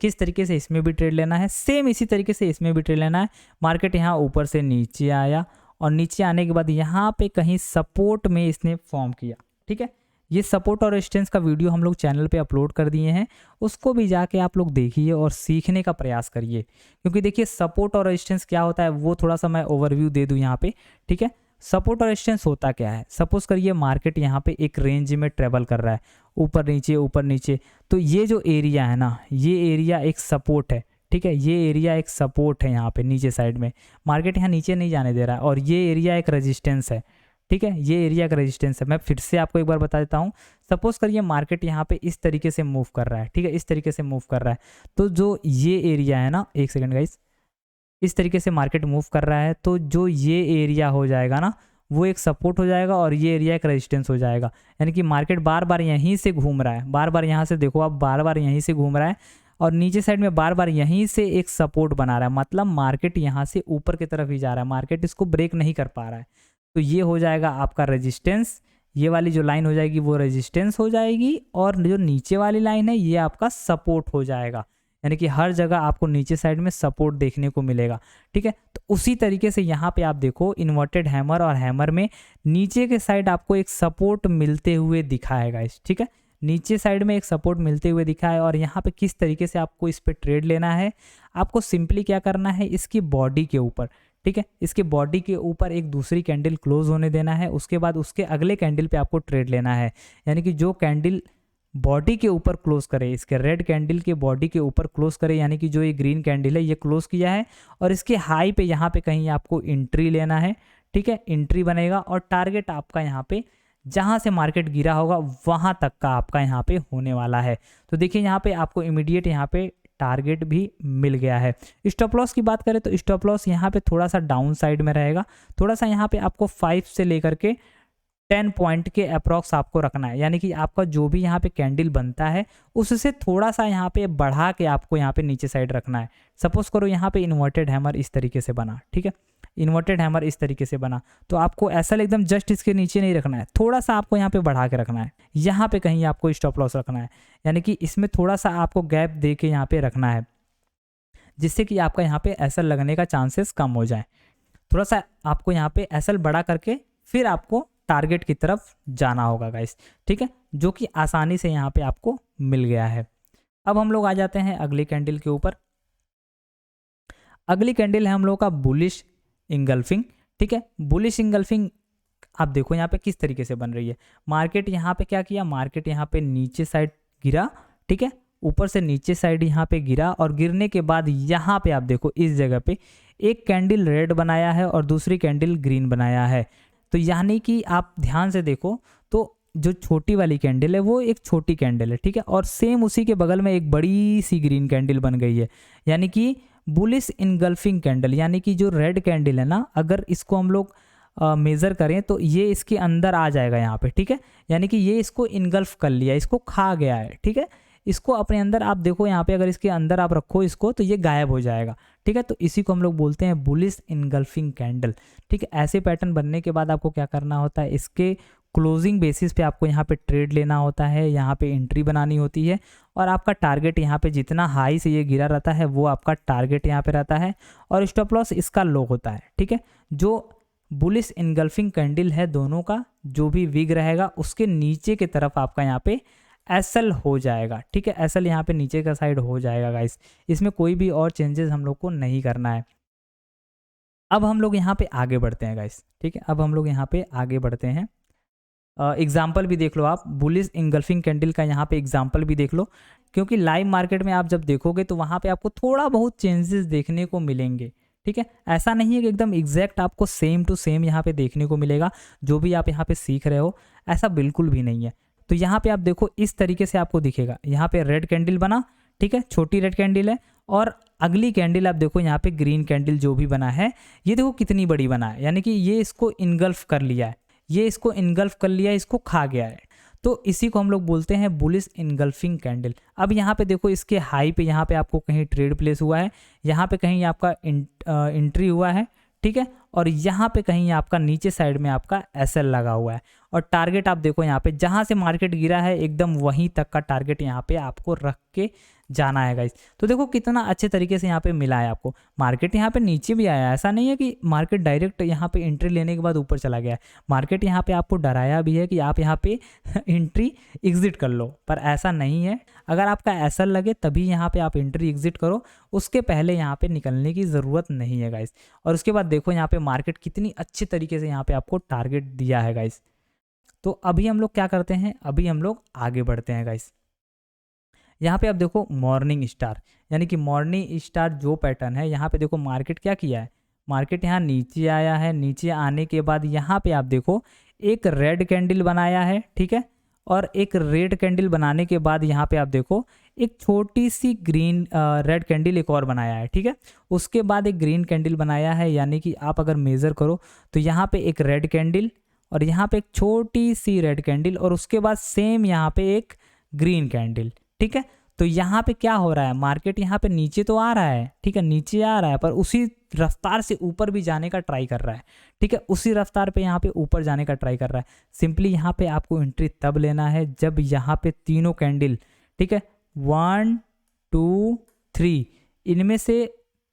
किस तरीके से इसमें भी ट्रेड लेना है। सेम इसी तरीके से इसमें भी ट्रेड लेना है। मार्केट यहाँ ऊपर से नीचे आया और नीचे आने के बाद यहाँ पे कहीं सपोर्ट में इसने फॉर्म किया, ठीक है। ये सपोर्ट और रेजिस्टेंस का वीडियो हम लोग चैनल पे अपलोड कर दिए हैं, उसको भी जाके आप लोग देखिए और सीखने का प्रयास करिए। क्योंकि देखिए सपोर्ट और रेजिस्टेंस क्या होता है वो थोड़ा सा मैं ओवरव्यू दे दूं यहाँ पे, ठीक है। सपोर्ट और रेजिस्टेंस होता क्या है, सपोज करिए मार्केट यहाँ पे एक रेंज में ट्रेवल कर रहा है ऊपर नीचे ऊपर नीचे। तो ये जो एरिया है ना, ये एरिया एक सपोर्ट है, ठीक है, ये एरिया एक सपोर्ट है यहाँ पे नीचे साइड में, मार्केट यहाँ नीचे नहीं जाने दे रहा है, और ये एरिया एक रेजिस्टेंस है, ठीक है, ये एरिया का रेजिस्टेंस है। मैं फिर से आपको एक बार बता देता हूँ, सपोज करिए मार्केट यहाँ पे इस तरीके से मूव कर रहा है, ठीक है, इस तरीके से मूव कर रहा है, तो जो ये एरिया है ना, एक सेकंड गाइस, इस तरीके से मार्केट मूव कर रहा है, तो जो ये एरिया हो जाएगा ना, वो एक सपोर्ट हो जाएगा और ये एरिया एक रेजिस्टेंस हो जाएगा। यानी कि मार्केट बार बार यहीं से घूम रहा है, बार बार यहाँ से देखो आप, बार बार यहीं से घूम रहा है और नीचे साइड में बार बार यहीं से एक सपोर्ट बना रहा है, मतलब मार्केट यहाँ से ऊपर की तरफ ही जा रहा है, मार्केट इसको ब्रेक नहीं कर पा रहा है। तो ये हो जाएगा आपका रेजिस्टेंस, ये वाली जो लाइन हो जाएगी वो रेजिस्टेंस हो जाएगी, और जो नीचे वाली लाइन है ये आपका सपोर्ट हो जाएगा। यानी कि हर जगह आपको नीचे साइड में सपोर्ट देखने को मिलेगा, ठीक है। तो उसी तरीके से यहाँ पे आप देखो इन्वर्टेड हैमर और हैमर में नीचे के साइड आपको एक सपोर्ट मिलते हुए दिखाएगा इस, ठीक है, नीचे साइड में एक सपोर्ट मिलते हुए दिखा है। और यहाँ पे किस तरीके से आपको इस पे ट्रेड लेना है, आपको सिंपली क्या करना है, इसकी बॉडी के ऊपर, ठीक है, इसके बॉडी के ऊपर एक दूसरी कैंडल क्लोज होने देना है, उसके बाद उसके अगले कैंडल पे आपको ट्रेड लेना है। यानी कि जो कैंडल बॉडी के ऊपर क्लोज करे, इसके रेड कैंडल के बॉडी के ऊपर क्लोज करे, यानी कि जो ये ग्रीन कैंडल है ये क्लोज किया है, और इसके हाई पे यहाँ पे कहीं आपको एंट्री लेना है, ठीक है, एंट्री बनेगा, और टारगेट आपका यहाँ पे जहाँ से मार्केट गिरा होगा वहाँ तक का आपका यहाँ पे होने वाला है। तो देखिए यहाँ पे आपको इमीडिएट यहाँ पे टारगेट भी मिल गया है। स्टॉप लॉस की बात करें तो स्टॉप लॉस यहाँ पे थोड़ा सा डाउन साइड में रहेगा, थोड़ा सा यहाँ पे आपको 5 से लेकर के 10 पॉइंट के अप्रॉक्स आपको रखना है। यानी कि आपका जो भी यहाँ पे कैंडल बनता है उससे थोड़ा सा यहाँ पे बढ़ा के आपको यहाँ पे नीचे साइड रखना है। सपोज करो यहाँ पे इन्वर्टेड हैमर इस तरीके से बना, ठीक है, इन्वर्टेड हैमर इस तरीके से बना, तो आपको ऐसा एकदम जस्ट इसके नीचे नहीं रखना है, थोड़ा सा आपको यहाँ पे बढ़ा के रखना है, यहाँ पे कहीं आपको स्टॉप लॉस रखना है। यानी कि इसमें थोड़ा सा आपको गैप दे के यहाँ पे रखना है, जिससे कि आपका यहाँ पे एसएल लगने का चांसेस कम हो जाए। थोड़ा सा आपको यहाँ पे एसएल बड़ा करके फिर आपको टारगेट की तरफ जाना होगा गाइस, ठीक है, जो कि आसानी से यहाँ पे आपको मिल गया है। अब हम लोग आ जाते हैं अगली कैंडल के ऊपर। अगली कैंडल है हम लोग का बुलिश इंगल्फिंग, ठीक है। बुलिश इंगल्फिंग आप देखो यहाँ पे किस तरीके से बन रही है। मार्केट यहाँ पे क्या किया, मार्केट यहाँ पे नीचे साइड गिरा, ठीक है, ऊपर से नीचे साइड यहाँ पे गिरा, और गिरने के बाद यहाँ पे आप देखो इस जगह पे एक कैंडल रेड बनाया है और दूसरी कैंडल ग्रीन बनाया है। तो यानी कि आप ध्यान से देखो तो जो छोटी वाली कैंडल है वो एक छोटी कैंडल है, ठीक है, और सेम उसी के बगल में एक बड़ी सी ग्रीन कैंडल बन गई है। यानी कि बुलिश इनगल्फिंग कैंडल, यानी कि जो रेड कैंडल है ना, अगर इसको हम लोग मेज़र करें तो ये इसके अंदर आ जाएगा यहाँ पे, ठीक है, यानी कि ये इसको इनगल्फ कर लिया, इसको खा गया है, ठीक है, इसको अपने अंदर आप देखो यहाँ पे अगर इसके अंदर आप रखो इसको तो ये गायब हो जाएगा, ठीक है। तो इसी को हम लोग बोलते हैं बुलिश इनगल्फिंग कैंडल, ठीक है। ऐसे पैटर्न बनने के बाद आपको क्या करना होता है, इसके क्लोजिंग बेसिस पे आपको यहाँ पे ट्रेड लेना होता है, यहाँ पे एंट्री बनानी होती है, और आपका टारगेट यहाँ पे जितना हाई से ये गिरा रहता है वो आपका टारगेट यहाँ पे रहता है, और स्टॉप लॉस इसका लो होता है, ठीक है। जो बुलिश इनगल्फिंग कैंडल है दोनों का जो भी विग रहेगा उसके नीचे की तरफ आपका यहाँ पे एसएल हो जाएगा, ठीक है, एसएल यहाँ पे नीचे का साइड हो जाएगा गाइस। इसमें कोई भी और चेंजेस हम लोग को नहीं करना है। अब हम लोग यहाँ पे आगे बढ़ते हैं गाइस, ठीक है, अब हम लोग यहाँ पे आगे बढ़ते हैं। एग्जाम्पल भी देख लो आप, बुलिश इंगल्फिंग कैंडल का यहाँ पे एग्जाम्पल भी देख लो, क्योंकि लाइव मार्केट में आप जब देखोगे तो वहाँ पे आपको थोड़ा बहुत चेंजेस देखने को मिलेंगे, ठीक है। ऐसा नहीं है कि एकदम एग्जैक्ट आपको सेम टू सेम यहाँ पे देखने को मिलेगा जो भी आप यहाँ पे सीख रहे हो, ऐसा बिल्कुल भी नहीं है। तो यहाँ पे आप देखो इस तरीके से आपको दिखेगा, यहाँ पे रेड कैंडल बना, ठीक है, छोटी रेड कैंडल है, और अगली कैंडल आप देखो यहाँ पे ग्रीन कैंडल जो भी बना है ये देखो कितनी बड़ी बना है, यानी कि ये इसको इनगल्फ कर लिया है, ये इसको इनगल्फ कर लिया है, इसको खा गया है। तो इसी को हम लोग बोलते हैं बुलिश इनगल्फिंग कैंडल। अब यहाँ पे देखो इसके हाई पे यहाँ पे आपको कहीं ट्रेड प्लेस हुआ है, यहाँ पे कहीं आपका एंट्री हुआ है, ठीक है, और यहाँ पे कहीं आपका नीचे साइड में आपका एसएल लगा हुआ है, और टारगेट आप देखो यहाँ पे जहाँ से मार्केट गिरा है एकदम वहीं तक का टारगेट यहाँ पे आपको रख के जाना है गाइस। तो देखो कितना अच्छे तरीके से यहाँ पे मिला है आपको। मार्केट यहाँ पे नीचे भी आया है, ऐसा नहीं है कि मार्केट डायरेक्ट यहाँ पे एंट्री लेने के बाद ऊपर चला गया है। मार्केट यहाँ पे आपको डराया भी है कि आप यहाँ पे एंट्री एग्जिट कर लो, पर ऐसा नहीं है। अगर आपका ऐसा लगे तभी यहाँ पे आप एंट्री एग्जिट करो, उसके पहले यहाँ पे निकलने की ज़रूरत नहीं है गाइस। और उसके बाद देखो यहाँ पे मार्केट कितनी अच्छी तरीके से यहाँ पे आपको टारगेट दिया है गाइस। तो अभी हम लोग क्या करते हैं, अभी हम लोग आगे बढ़ते हैं गाइस। यहाँ पे अब देखो मॉर्निंग स्टार, यानी कि मॉर्निंग स्टार जो पैटर्न है, यहाँ पे देखो मार्केट क्या किया है, मार्केट यहाँ नीचे आया है, नीचे आने के बाद यहाँ पे आप देखो एक रेड कैंडल बनाया है, ठीक है, और एक रेड कैंडल बनाने के बाद यहाँ पे आप देखो एक छोटी सी ग्रीन रेड कैंडल एक और बनाया है, ठीक है, उसके बाद एक ग्रीन कैंडल बनाया है, यानी कि आप अगर मेज़र करो तो यहाँ पे एक रेड कैंडल और यहाँ पे एक छोटी सी रेड कैंडल और उसके बाद सेम यहाँ पे एक ग्रीन कैंडल, ठीक है। तो यहाँ पे क्या हो रहा है, मार्केट यहाँ पे नीचे तो आ रहा है, ठीक है, नीचे आ रहा है, पर उसी रफ्तार से ऊपर भी जाने का ट्राई कर रहा है, ठीक है, उसी रफ्तार पे यहाँ पे ऊपर जाने का ट्राई कर रहा है। सिंपली यहाँ पे आपको एंट्री तब लेना है जब यहाँ पे तीनों कैंडल, ठीक है, 1 2 3, इनमें से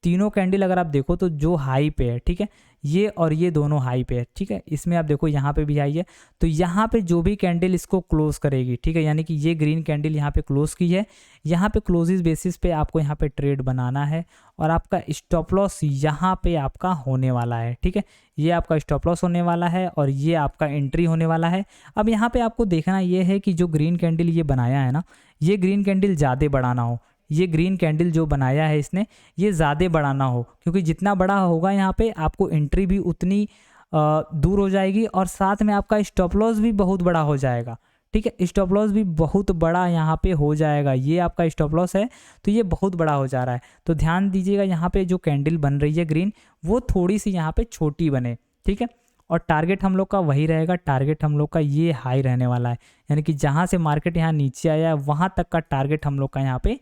तीनों कैंडल अगर आप देखो तो जो हाई पे है, ठीक है, ये और ये दोनों हाई पे है, ठीक है, इसमें आप देखो यहाँ पे भी हाई है, तो यहाँ पे जो भी कैंडल इसको क्लोज करेगी, ठीक है, यानी कि ये ग्रीन कैंडल यहाँ पे क्लोज की है, यहाँ पे क्लोजिस बेसिस पे आपको यहाँ पे ट्रेड बनाना है और आपका स्टॉप लॉस यहाँ पे आपका होने वाला है, ठीक है, ये आपका स्टॉप लॉस होने वाला है और ये आपका एंट्री होने वाला है। अब यहाँ पे आपको देखना ये है कि जो ग्रीन कैंडल ये बनाया है ना, ये ग्रीन कैंडल ज़्यादा बड़ा ना हो, ये ग्रीन कैंडल जो बनाया है इसने ये ज़्यादा बड़ा ना हो, क्योंकि जितना बड़ा होगा यहाँ पे आपको एंट्री भी उतनी दूर हो जाएगी और साथ में आपका स्टॉप लॉस भी बहुत बड़ा हो जाएगा, ठीक है, स्टॉप लॉस भी बहुत बड़ा यहाँ पे हो जाएगा, ये आपका स्टॉप लॉस है तो ये बहुत बड़ा हो जा रहा है। तो ध्यान दीजिएगा यहाँ पे जो कैंडल बन रही है ग्रीन, वो थोड़ी सी यहाँ पे छोटी बने, ठीक है, और टारगेट हम लोग का वही रहेगा, टारगेट हम लोग का ये हाई रहने वाला है, यानी कि जहाँ से मार्केट यहाँ नीचे आया है वहाँ तक का टारगेट हम लोग का यहाँ पे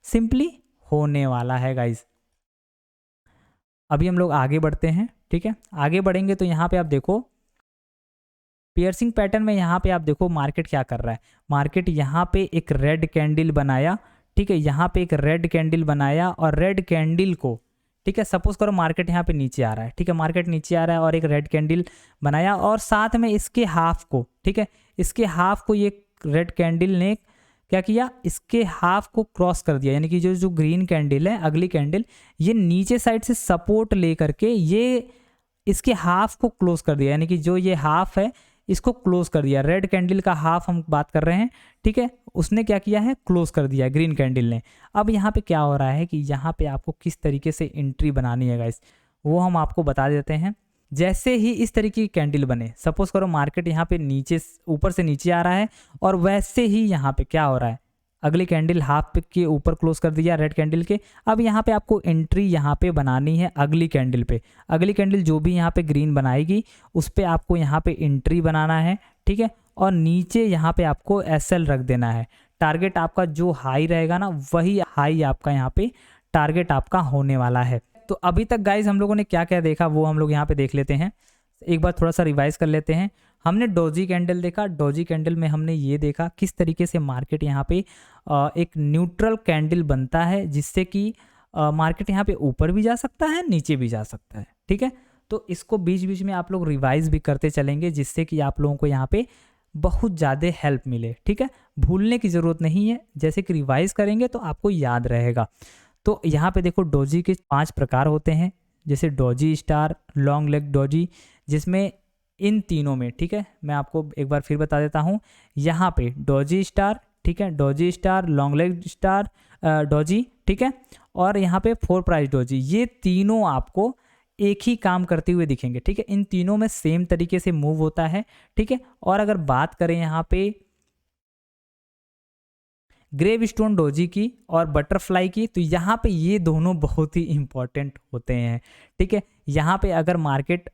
सिंपली होने वाला है गाइज। अभी हम लोग आगे बढ़ते हैं, ठीक है, आगे बढ़ेंगे तो यहाँ पे आप देखो पियर्सिंग पैटर्न में यहाँ पे आप देखो मार्केट क्या कर रहा है, मार्केट यहाँ पे एक रेड कैंडल बनाया, ठीक है, यहाँ पे एक रेड कैंडल बनाया और रेड कैंडल को, ठीक है, सपोज करो मार्केट यहाँ पे नीचे आ रहा है, ठीक है, मार्केट नीचे आ रहा है और एक रेड कैंडल बनाया और साथ में इसके हाफ को, ठीक है, इसके हाफ को ये रेड कैंडल ने क्या किया, इसके हाफ को क्रॉस कर दिया, यानी कि जो ग्रीन कैंडल है अगली कैंडल ये नीचे साइड से सपोर्ट ले करके ये इसके हाफ को क्लोज कर दिया, यानी कि जो ये हाफ है इसको क्लोज कर दिया, रेड कैंडल का हाफ हम बात कर रहे हैं, ठीक है, उसने क्या किया है, क्लोज कर दिया ग्रीन कैंडल ने। अब यहाँ पे क्या हो रहा है कि यहाँ पे आपको किस तरीके से एंट्री बनानी है गाइस, वो हम आपको बता देते हैं। जैसे ही इस तरीके की कैंडल बने, सपोज करो मार्केट यहाँ पे नीचे ऊपर से नीचे आ रहा है और वैसे ही यहाँ पे क्या हो रहा है, अगली कैंडल हाफ पे के ऊपर क्लोज कर दिया रेड कैंडल के। अब यहाँ पे आपको एंट्री यहाँ पे बनानी है अगली कैंडल पे, अगली कैंडल जो भी यहाँ पे ग्रीन बनाएगी उस पर आपको यहाँ पे एंट्री बनाना है, ठीक है, और नीचे यहाँ पे आपको SL रख देना है। टारगेट आपका जो हाई रहेगा ना वही हाई आपका यहाँ पे टारगेट आपका होने वाला है। तो अभी तक गाइज हम लोगों ने क्या क्या देखा वो हम लोग यहाँ पे देख लेते हैं, एक बार थोड़ा सा रिवाइज कर लेते हैं। हमने डोजी कैंडल देखा, डोजी कैंडल में हमने ये देखा किस तरीके से मार्केट यहाँ पे एक न्यूट्रल कैंडल बनता है जिससे कि मार्केट यहाँ पे ऊपर भी जा सकता है नीचे भी जा सकता है, ठीक है। तो इसको बीच बीच में आप लोग रिवाइज भी करते चलेंगे जिससे कि आप लोगों को यहाँ पे बहुत ज़्यादा हेल्प मिले, ठीक है, भूलने की ज़रूरत नहीं है, जैसे कि रिवाइज करेंगे तो आपको याद रहेगा। तो यहाँ पे देखो डोजी के 5 प्रकार होते हैं, जैसे doji star, long leg doji, जिसमें इन तीनों में, ठीक है, मैं आपको एक बार फिर बता देता हूँ, यहाँ पे डोजी स्टार, ठीक है, doji star, long leg star doji, ठीक है, और यहाँ पे 4 प्राइस डोजी, ये तीनों आपको एक ही काम करते हुए दिखेंगे, ठीक है, इन तीनों में सेम तरीके से मूव होता है, ठीक है। और अगर बात करें यहाँ पे ग्रेव स्टोन डोजी की और बटरफ्लाई की, तो यहाँ पे ये दोनों बहुत ही इंपॉर्टेंट होते हैं, ठीक है। यहाँ पे अगर मार्केट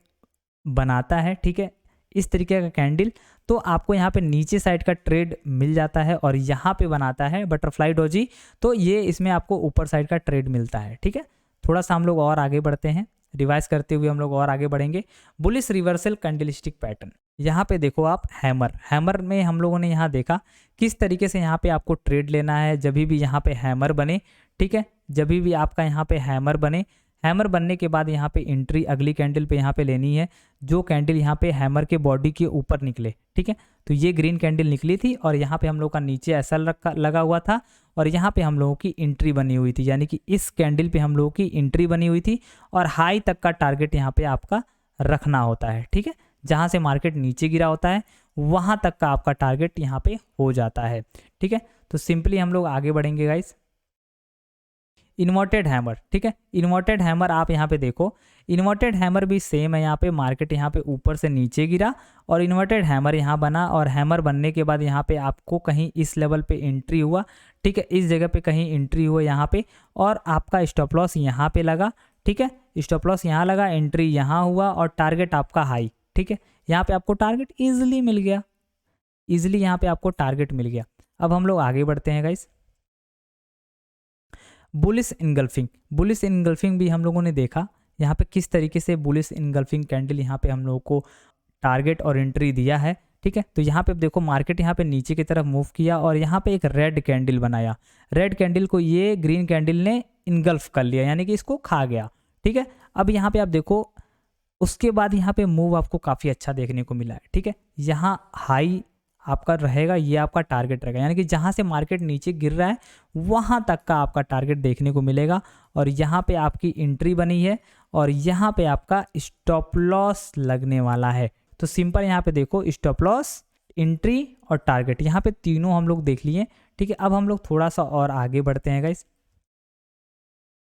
बनाता है, ठीक है, इस तरीके का कैंडल, तो आपको यहाँ पे नीचे साइड का ट्रेड मिल जाता है, और यहाँ पे बनाता है बटरफ्लाई डोजी तो ये इसमें आपको ऊपर साइड का ट्रेड मिलता है, ठीक है। थोड़ा सा हम लोग और आगे बढ़ते हैं, रिवाइज करते हुए हम लोग और आगे बढ़ेंगे। बुलिश रिवर्सल कैंडलस्टिक पैटर्न, यहाँ पे देखो आप हैमर में हम लोगों ने यहाँ देखा किस तरीके से यहाँ पे आपको ट्रेड लेना है जब भी यहाँ पे हैमर बने, ठीक है, जब भी आपका यहाँ पे हैमर बने, हैमर बनने के बाद यहाँ पे एंट्री अगली कैंडल पे यहाँ पे लेनी है, जो कैंडल यहाँ पे हैमर के बॉडी के ऊपर निकले, ठीक है। तो ये ग्रीन कैंडल निकली थी और यहाँ पे हम लोग का नीचे SL लगा हुआ था और यहाँ पे हम लोगों की एंट्री बनी हुई थी, यानी कि इस कैंडल पे हम लोगों की एंट्री बनी हुई थी और हाई तक का टारगेट यहाँ पे आपका रखना होता है, ठीक है। जहाँ से मार्केट नीचे गिरा होता है वहाँ तक का आपका टारगेट यहाँ पे हो जाता है। ठीक है, तो सिंपली हम लोग आगे बढ़ेंगे गाइस। इन्वर्टेड हैमर, ठीक है, इन्वर्टेड हैमर आप यहाँ पे देखो, इन्वर्टेड हैमर भी सेम है। यहाँ पे मार्केट यहाँ पे ऊपर से नीचे गिरा और इन्वर्टेड हैमर यहाँ बना, और हैमर बनने के बाद यहाँ पे आपको कहीं इस लेवल पे एंट्री हुआ, ठीक है, इस जगह पे कहीं एंट्री हुआ यहाँ पे, और आपका स्टॉप लॉस यहाँ पे लगा। ठीक है, स्टॉप लॉस यहाँ लगा, एंट्री यहाँ हुआ और टारगेट आपका हाई। ठीक है, यहाँ पे आपको टारगेट ईजिली मिल गया, ईजिली यहाँ पे आपको टारगेट मिल गया। अब हम लोग आगे बढ़ते हैं guys. Bullish engulfing, bullish engulfing भी हम लोगों ने देखा यहाँ पे किस तरीके से बुलिश इनगल्फिंग कैंडल यहाँ पे हम लोगों को टारगेट और एंट्री दिया है। ठीक है, तो यहाँ पे देखो मार्केट यहाँ पे नीचे की तरफ मूव किया और यहाँ पे एक रेड कैंडल बनाया, रेड कैंडल को ये ग्रीन कैंडल ने इनगल्फ कर लिया, यानी कि इसको खा गया। ठीक है, अब यहाँ पे आप देखो उसके बाद यहाँ पे मूव आपको काफ़ी अच्छा देखने को मिला है। ठीक है, यहाँ हाई आपका रहेगा, ये आपका टारगेट रहेगा, यानी कि जहाँ से मार्केट नीचे गिर रहा है वहाँ तक का आपका टारगेट देखने को मिलेगा, और यहाँ पे आपकी एंट्री बनी है और यहाँ पे आपका स्टॉप लॉस लगने वाला है। तो सिंपल यहाँ पे देखो, स्टॉप लॉस, एंट्री और टारगेट, यहाँ पे तीनों हम लोग देख लिए। ठीक है, अब हम लोग थोड़ा सा और आगे बढ़ते हैं गाइस।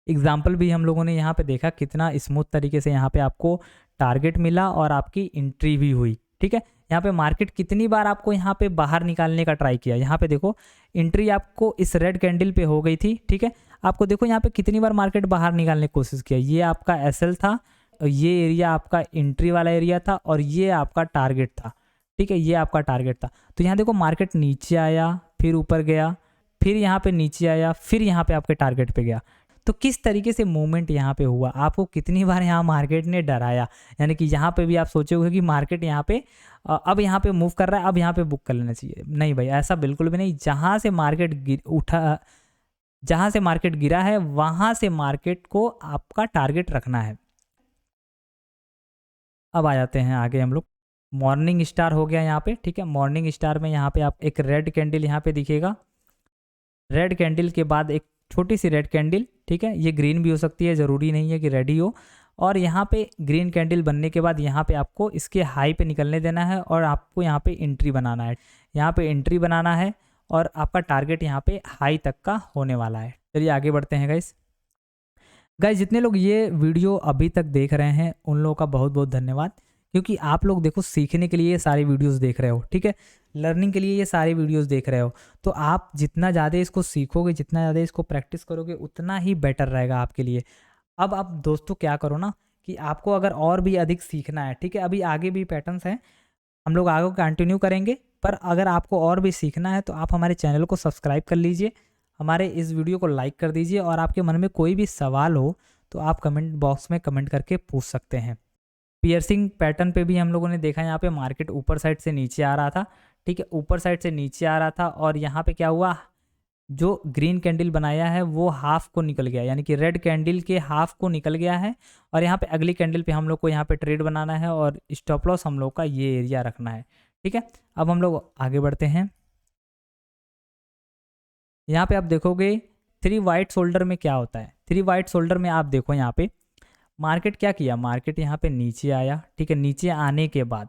एग्जाम्पल भी हम लोगों ने यहाँ पे देखा कितना स्मूथ तरीके से यहाँ पे आपको टारगेट मिला और आपकी एंट्री भी हुई। ठीक है, यहाँ पे मार्केट कितनी बार आपको यहाँ पे बाहर निकालने का ट्राई किया, यहाँ पे देखो एंट्री आपको इस रेड कैंडल पे हो गई थी। ठीक है, आपको देखो यहाँ पे कितनी बार मार्केट बाहर निकालने की कोशिश किया, ये आपका एसएल था, ये एरिया आपका एंट्री वाला एरिया था और ये आपका टारगेट था। ठीक है, ये आपका टारगेट था। तो यहाँ देखो मार्केट नीचे आया, फिर ऊपर गया, फिर यहाँ पे नीचे आया, फिर यहाँ पे आपके टारगेट पे गया। तो किस तरीके से मूवमेंट यहाँ पे हुआ, आपको कितनी बार यहाँ मार्केट ने डराया, यानी कि यहाँ पे भी आप सोचोगे कि मार्केट यहाँ पे अब यहाँ पे मूव कर रहा है, अब यहाँ पे बुक कर लेना चाहिए। नहीं भाई, ऐसा बिल्कुल भी नहीं। जहाँ से मार्केट जहाँ से मार्केट गिरा है वहाँ से मार्केट को आपका टारगेट रखना है। अब आ जाते हैं आगे हम लोग। मॉर्निंग स्टार हो गया यहाँ पे। ठीक है, मॉर्निंग स्टार में यहाँ पे आप एक रेड कैंडल यहाँ पे दिखेगा, रेड कैंडल के बाद एक छोटी सी रेड कैंडल। ठीक है, ये ग्रीन भी हो सकती है, ज़रूरी नहीं है कि रेड ही हो। और यहाँ पे ग्रीन कैंडल बनने के बाद यहाँ पे आपको इसके हाई पे निकलने देना है और आपको यहाँ पे एंट्री बनाना है, यहाँ पे एंट्री बनाना है और आपका टारगेट यहाँ पे हाई तक का होने वाला है। चलिए आगे बढ़ते हैं गाइस। जितने लोग ये वीडियो अभी तक देख रहे हैं उन लोगों का बहुत बहुत धन्यवाद, क्योंकि आप लोग देखो सीखने के लिए ये सारी वीडियोस देख रहे हो। ठीक है, लर्निंग के लिए ये सारी वीडियोस देख रहे हो, तो आप जितना ज़्यादा इसको सीखोगे, जितना ज़्यादा इसको प्रैक्टिस करोगे, उतना ही बेटर रहेगा आपके लिए। अब आप दोस्तों क्या करो ना कि आपको अगर और भी अधिक सीखना है, ठीक है, अभी आगे भी पैटर्न्स हैं, हम लोग आगे कंटिन्यू करेंगे, पर अगर आपको और भी सीखना है तो आप हमारे चैनल को सब्सक्राइब कर लीजिए, हमारे इस वीडियो को लाइक कर दीजिए, और आपके मन में कोई भी सवाल हो तो आप कमेंट बॉक्स में कमेंट करके पूछ सकते हैं। पियर्सिंग पैटर्न पे भी हम लोगों ने देखा, यहाँ पे मार्केट ऊपर साइड से नीचे आ रहा था। ठीक है, ऊपर साइड से नीचे आ रहा था और यहाँ पे क्या हुआ, जो ग्रीन कैंडल बनाया है वो हाफ को निकल गया, यानी कि रेड कैंडल के हाफ को निकल गया है, और यहाँ पे अगली कैंडल पे हम लोग को यहाँ पे ट्रेड बनाना है और स्टॉप लॉस हम लोग का ये एरिया रखना है। ठीक है, अब हम लोग आगे बढ़ते हैं। यहाँ पे आप देखोगे 3 वाइट शोल्डर में क्या होता है। 3 वाइट शोल्डर में आप देखो यहाँ पे मार्केट क्या किया, मार्केट यहाँ पे नीचे आया। ठीक है, नीचे आने के बाद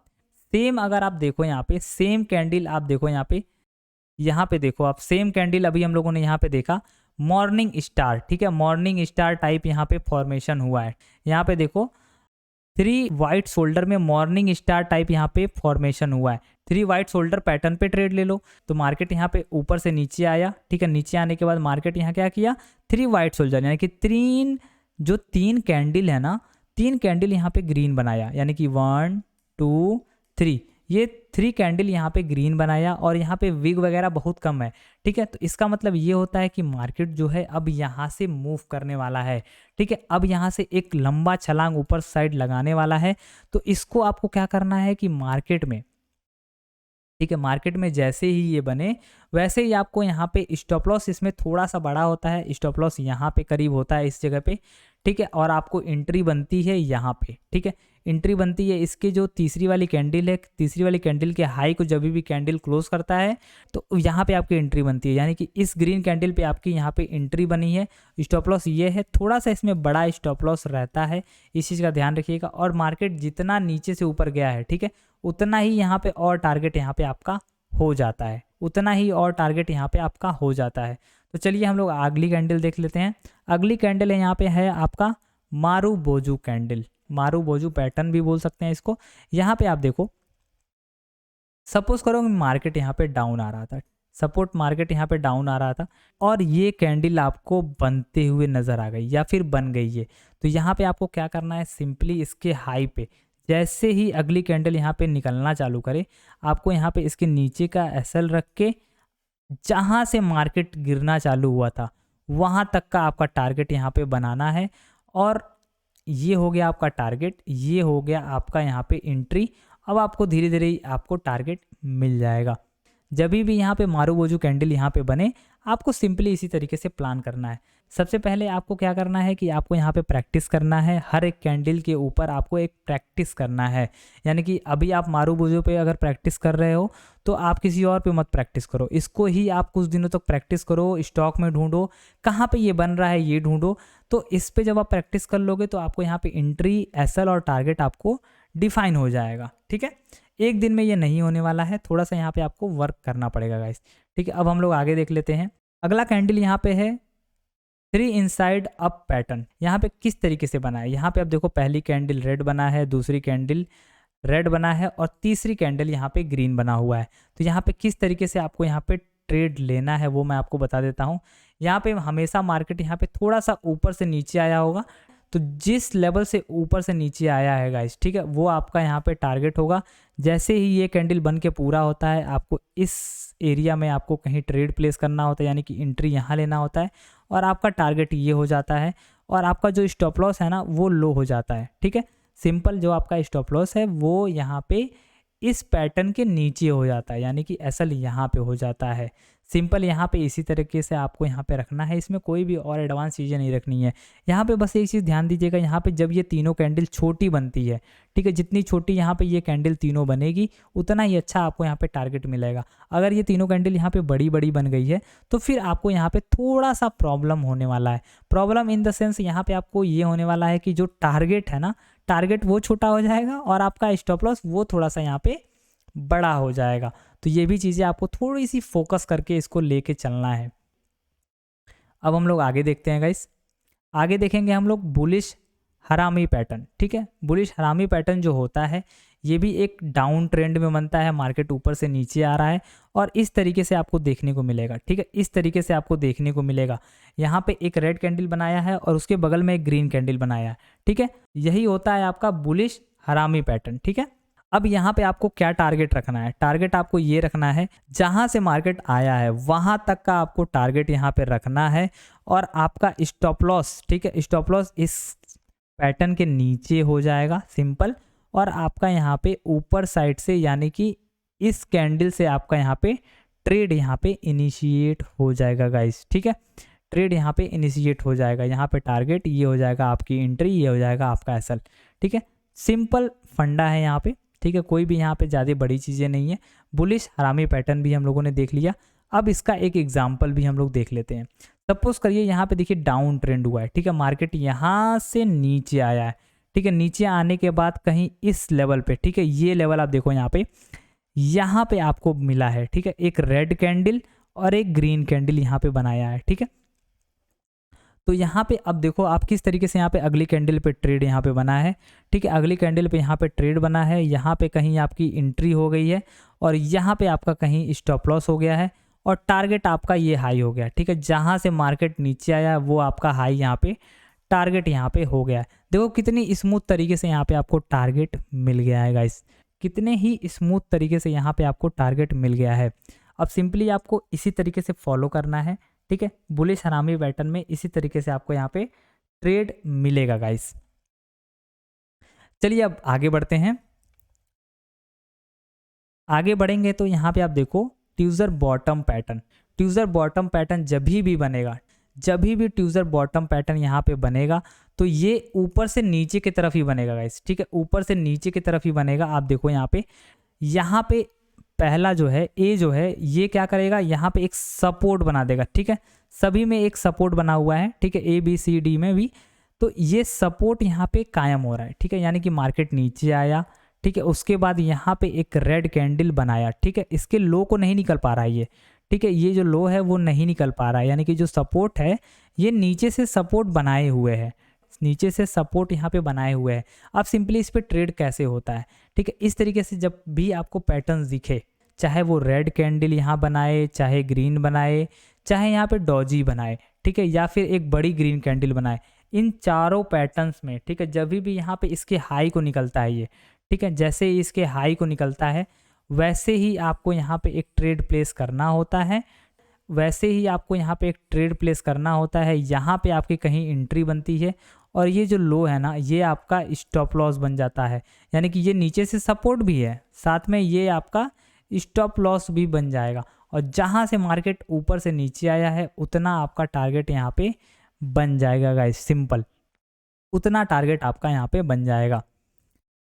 सेम अगर आप देखो यहाँ पे सेम कैंडल आप देखो यहाँ पे देखो आप सेम कैंडल अभी हम लोगों ने यहाँ पे देखा मॉर्निंग स्टार। ठीक है, मॉर्निंग स्टार टाइप यहाँ पे फॉर्मेशन हुआ है। यहाँ पे देखो 3 वाइट शोल्डर में मॉर्निंग स्टार टाइप यहाँ पे फॉर्मेशन हुआ है। 3 वाइट शोल्डर पैटर्न पे ट्रेड ले लो, तो मार्केट यहाँ पे ऊपर से नीचे आया। ठीक है, नीचे आने के बाद मार्केट यहाँ क्या किया, 3 वाइट शोल्डर यानी कि 3 कैंडल है ना, 3 कैंडल यहाँ पे ग्रीन बनाया, यानी कि 1 2 3, ये 3 कैंडल यहाँ पे ग्रीन बनाया और यहाँ पे विग वगैरह बहुत कम है। ठीक है, तो इसका मतलब ये होता है कि मार्केट जो है अब यहाँ से मूव करने वाला है। ठीक है, अब यहाँ से एक लंबा छलांग ऊपर साइड लगाने वाला है। तो इसको आपको क्या करना है कि मार्केट में, ठीक है, मार्केट में जैसे ही ये बने वैसे ही आपको यहाँ पे स्टॉप लॉस इसमें थोड़ा सा बड़ा होता है, स्टॉप लॉस यहाँ पे करीब होता है इस जगह पे। ठीक है, और आपको एंट्री बनती है यहाँ पे। ठीक है, एंट्री बनती है इसके जो तीसरी वाली कैंडल है, तीसरी वाली कैंडल के हाई को जब भी कैंडल क्लोज करता है तो यहाँ पे आपकी एंट्री बनती है, यानी कि इस ग्रीन कैंडल पे आपकी यहाँ पे एंट्री बनी है। स्टॉप लॉस ये है, थोड़ा सा इसमें बड़ा स्टॉप लॉस रहता है, इस चीज़ का ध्यान रखिएगा। और मार्केट जितना नीचे से ऊपर गया है, ठीक है, उतना ही यहाँ पे और टारगेट यहाँ पे आपका हो जाता है, उतना ही और टारगेट यहाँ पे आपका हो जाता है। तो चलिए हम लोग अगली कैंडल देख लेते हैं। अगली कैंडल है यहाँ पे है आपका मारुबोजू कैंडल, मारुबोजू पैटर्न भी बोल सकते हैं इसको। यहाँ पे आप देखो, सपोज करो मार्केट यहाँ पे डाउन आ रहा था, सपोर्ट मार्केट यहाँ पे डाउन आ रहा था और ये कैंडल आपको बनते हुए नज़र आ गई या फिर बन गई है, तो यहाँ पे आपको क्या करना है, सिंपली इसके हाई पे जैसे ही अगली कैंडल यहाँ पे निकलना चालू करे, आपको यहाँ पे इसके नीचे का एसएल रख के जहाँ से मार्केट गिरना चालू हुआ था वहाँ तक का आपका टारगेट यहाँ पे बनाना है। और ये हो गया आपका टारगेट, ये हो गया आपका यहाँ पे एंट्री। अब आपको धीरे धीरे आपको टारगेट मिल जाएगा। जब भी यहाँ पे मारुबोजू कैंडल यहाँ पे बने, आपको सिंपली इसी तरीके से प्लान करना है। सबसे पहले आपको क्या करना है कि आपको यहाँ पे प्रैक्टिस करना है, हर एक कैंडल के ऊपर आपको एक प्रैक्टिस करना है। यानी कि अभी आप मारुबोजू पे अगर प्रैक्टिस कर रहे हो तो आप किसी और पे मत प्रैक्टिस करो, इसको ही आप कुछ दिनों तक प्रैक्टिस करो, स्टॉक में ढूंढो कहाँ पे ये बन रहा है ये ढूंढो। तो इस पे जब आप प्रैक्टिस कर लोगे तो आपको यहाँ पे एंट्री, एसएल और टारगेट आपको डिफाइन हो जाएगा। ठीक है, एक दिन में ये नहीं होने वाला है, थोड़ा सा यहाँ पे आपको वर्क करना पड़ेगा गाइस। ठीक है, अब हम लोग आगे देख लेते हैं। अगला कैंडल यहाँ पे है 3 इनसाइड अप पैटर्न। यहाँ पे किस तरीके से बना है, यहाँ पे आप देखो पहली कैंडल रेड बना है, दूसरी कैंडल रेड बना है और तीसरी कैंडल यहाँ पे ग्रीन बना हुआ है। तो यहाँ पे किस तरीके से आपको यहाँ पे ट्रेड लेना है वो मैं आपको बता देता हूँ। यहाँ पे हमेशा मार्केट यहाँ पे थोड़ा सा ऊपर से नीचे आया होगा, तो जिस लेवल से ऊपर से नीचे आया है गाइस, ठीक है, वो आपका यहाँ पे टारगेट होगा। जैसे ही ये कैंडल बन के पूरा होता है, आपको इस एरिया में आपको कहीं ट्रेड प्लेस करना होता है, यानी कि एंट्री यहाँ लेना होता है और आपका टारगेट ये हो जाता है और आपका जो स्टॉप लॉस है ना वो लो हो जाता है। ठीक है, सिंपल जो आपका स्टॉप लॉस है वो यहाँ पे इस पैटर्न के नीचे हो जाता है, यानी कि एसएल यहाँ पे हो जाता है। सिंपल यहाँ पे इसी तरीके से आपको यहाँ पे रखना है, इसमें कोई भी और एडवांस चीज़ें नहीं रखनी है। यहाँ पे बस एक चीज़ ध्यान दीजिएगा, यहाँ पे जब ये तीनों कैंडल छोटी बनती है, ठीक है, जितनी छोटी यहाँ पे ये कैंडल तीनों बनेगी उतना ही अच्छा आपको यहाँ पे टारगेट मिलेगा। अगर ये तीनों कैंडल यहाँ पे बड़ी बड़ी बन गई है तो फिर आपको यहाँ पे थोड़ा सा प्रॉब्लम होने वाला है। प्रॉब्लम इन द सेंस यहाँ पे आपको ये होने वाला है कि जो टारगेट है ना, टारगेट वो छोटा हो जाएगा और आपका स्टॉप लॉस वो थोड़ा सा यहाँ पे बड़ा हो जाएगा। तो ये भी चीज़ें आपको थोड़ी सी फोकस करके इसको लेके चलना है। अब हम लोग आगे देखते हैं गाइस। आगे देखेंगे हम लोग बुलिश हरामी पैटर्न। ठीक है, बुलिश हरामी पैटर्न जो होता है ये भी एक डाउन ट्रेंड में बनता है, मार्केट ऊपर से नीचे आ रहा है और इस तरीके से आपको देखने को मिलेगा। ठीक है, इस तरीके से आपको देखने को मिलेगा। यहाँ पे एक रेड कैंडल बनाया है और उसके बगल में एक ग्रीन कैंडल बनाया है। ठीक है, यही होता है आपका बुलिश हरामी पैटर्न। ठीक है, अब यहाँ पे आपको क्या टारगेट रखना है, टारगेट आपको ये रखना है जहाँ से मार्केट आया है वहाँ तक का आपको टारगेट यहाँ पे रखना है और आपका स्टॉप लॉस, ठीक है, स्टॉप लॉस इस पैटर्न के नीचे हो जाएगा सिंपल, और आपका यहाँ पे ऊपर साइड से यानी कि इस कैंडल से आपका यहाँ पे ट्रेड यहाँ पे इनिशिएट हो जाएगा गाइस। ठीक है, ट्रेड यहाँ पे इनिशिएट हो जाएगा, यहाँ पे टारगेट ये हो जाएगा आपकी एंट्री, ये हो जाएगा आपका एसएल। ठीक है, सिंपल फंडा है यहाँ पे। ठीक है, कोई भी यहाँ पे ज़्यादा बड़ी चीज़ें नहीं है। बुलिश हरामी पैटर्न भी हम लोगों ने देख लिया। अब इसका एक एग्जाम्पल भी हम लोग देख लेते हैं। सपोज करिए यहाँ पे देखिए डाउन ट्रेंड हुआ है। ठीक है, मार्केट यहाँ से नीचे आया है। ठीक है, नीचे आने के बाद कहीं इस लेवल पे, ठीक है, ये लेवल आप देखो यहाँ पे आपको मिला है। ठीक है, एक रेड कैंडल और एक ग्रीन कैंडल यहाँ पे बनाया है। ठीक है, तो यहाँ पे अब देखो आप किस तरीके से यहाँ पे अगली कैंडल पे ट्रेड यहाँ पे बना है। ठीक है, अगली कैंडल पे यहाँ पे ट्रेड बना है, यहाँ पे कहीं आपकी एंट्री हो गई है और यहाँ पे आपका कहीं स्टॉप लॉस हो गया है और टारगेट आपका ये हाई हो गया। ठीक है, जहाँ से मार्केट नीचे आया वो आपका हाई यहाँ पे टारगेट यहाँ पे हो गया है। देखो कितनी स्मूथ तरीके से यहाँ पे आपको टारगेट मिल गया है गाइस, कितने ही स्मूथ तरीके से यहाँ पे आपको टारगेट मिल गया है। अब सिंपली आपको इसी तरीके से फॉलो करना है। ठीक है, बुलिश हरामी पैटर्न में इसी तरीके से आपको यहाँ पे ट्रेड मिलेगा गाइस। चलिए अब आगे बढ़ते हैं। आगे बढ़ेंगे तो यहाँ पे आप देखो ट्यूजर बॉटम पैटर्न। ट्यूजर बॉटम पैटर्न जब भी बनेगा, जब भी ट्यूजर बॉटम पैटर्न यहाँ पे बनेगा तो ये ऊपर से नीचे की तरफ ही बनेगा गाइस। ठीक है, ऊपर से नीचे की तरफ ही बनेगा। आप देखो यहाँ पे पहला जो है ए जो है ये क्या करेगा, यहाँ पे एक सपोर्ट बना देगा। ठीक है, सभी में एक सपोर्ट बना हुआ है। ठीक है, ए बी सी डी में भी, तो ये सपोर्ट यहाँ पे कायम हो रहा है। ठीक है, यानी कि मार्केट नीचे आया, ठीक है। उसके बाद यहाँ पे एक रेड कैंडल बनाया, ठीक है। इसके लो को नहीं निकल पा रहा है ये, ठीक है। ये जो लो है वो नहीं निकल पा रहा है, यानी कि जो सपोर्ट है ये नीचे से सपोर्ट बनाए हुए है, नीचे से सपोर्ट यहाँ पे बनाए हुए हैं। अब सिंपली इस पे ट्रेड कैसे होता है, ठीक है। इस तरीके से जब भी आपको पैटर्न्स दिखे, चाहे वो रेड कैंडल यहाँ बनाए, चाहे ग्रीन बनाए, चाहे यहाँ पे डॉजी बनाए, ठीक है, या फिर एक बड़ी ग्रीन कैंडल बनाए, इन चारों पैटर्न्स में, ठीक है, जब भी यहाँ पे इसके हाई को निकलता है ये, ठीक है, जैसे ही इसके हाई को निकलता है वैसे ही आपको यहाँ पे एक ट्रेड प्लेस करना होता है, वैसे ही आपको यहाँ पे एक ट्रेड प्लेस करना होता है। यहाँ पे आपकी कहीं एंट्री बनती है और ये जो लो है ना ये आपका स्टॉप लॉस बन जाता है, यानी कि ये नीचे से सपोर्ट भी है, साथ में ये आपका स्टॉप लॉस भी बन जाएगा। और जहाँ से मार्केट ऊपर से नीचे आया है उतना आपका टारगेट यहाँ पे बन जाएगा गाइस, सिंपल, उतना टारगेट आपका यहाँ पे बन जाएगा।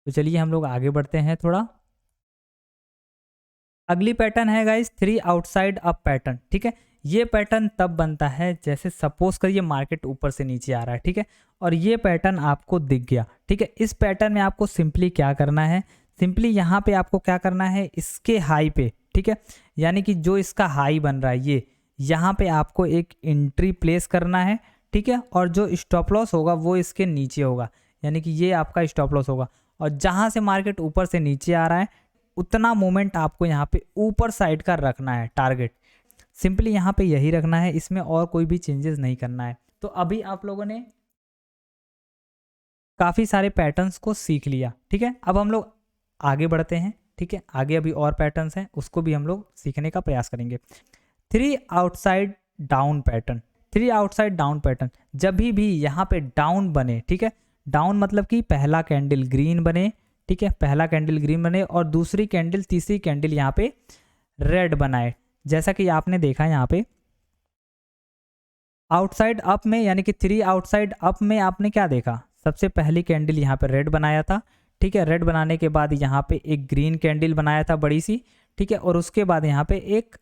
तो चलिए हम लोग आगे बढ़ते हैं थोड़ा। अगली पैटर्न है गाइस 3 आउटसाइड अप पैटर्न, ठीक है। ये पैटर्न तब बनता है जैसे सपोज करिए मार्केट ऊपर से नीचे आ रहा है, ठीक है, और ये पैटर्न आपको दिख गया, ठीक है। इस पैटर्न में आपको सिंपली क्या करना है, सिंपली यहाँ पे आपको क्या करना है, इसके हाई पे, ठीक है, यानी कि जो इसका हाई बन रहा है ये, यहाँ पे आपको एक एंट्री प्लेस करना है, ठीक है, और जो स्टॉप लॉस होगा वो इसके नीचे होगा, यानी कि ये आपका स्टॉप लॉस होगा। और जहाँ से मार्केट ऊपर से नीचे आ रहा है उतना मोमेंट आपको यहाँ पे ऊपर साइड का रखना है, टारगेट सिंपली यहाँ पे यही रखना है, इसमें और कोई भी चेंजेस नहीं करना है। तो अभी आप लोगों ने काफ़ी सारे पैटर्न्स को सीख लिया, ठीक है। अब हम लोग आगे बढ़ते हैं, ठीक है, आगे अभी और पैटर्न्स हैं उसको भी हम लोग सीखने का प्रयास करेंगे। 3 outside down pattern, 3 outside down pattern, जब भी यहाँ पे डाउन बने, ठीक है, डाउन मतलब कि पहला कैंडल ग्रीन बने, ठीक है, पहला कैंडल ग्रीन बने और दूसरी कैंडल, तीसरी कैंडल यहाँ पे रेड बनाए, जैसा कि आपने देखा यहाँ पे आउटसाइड अप में, यानी कि 3 आउटसाइड अप में आपने क्या देखा, सबसे पहली कैंडल यहाँ पे रेड बनाया था, ठीक है, रेड बनाने के बाद यहाँ पे एक ग्रीन कैंडल बनाया था बड़ी सी, ठीक है, और उसके बाद यहाँ पे एक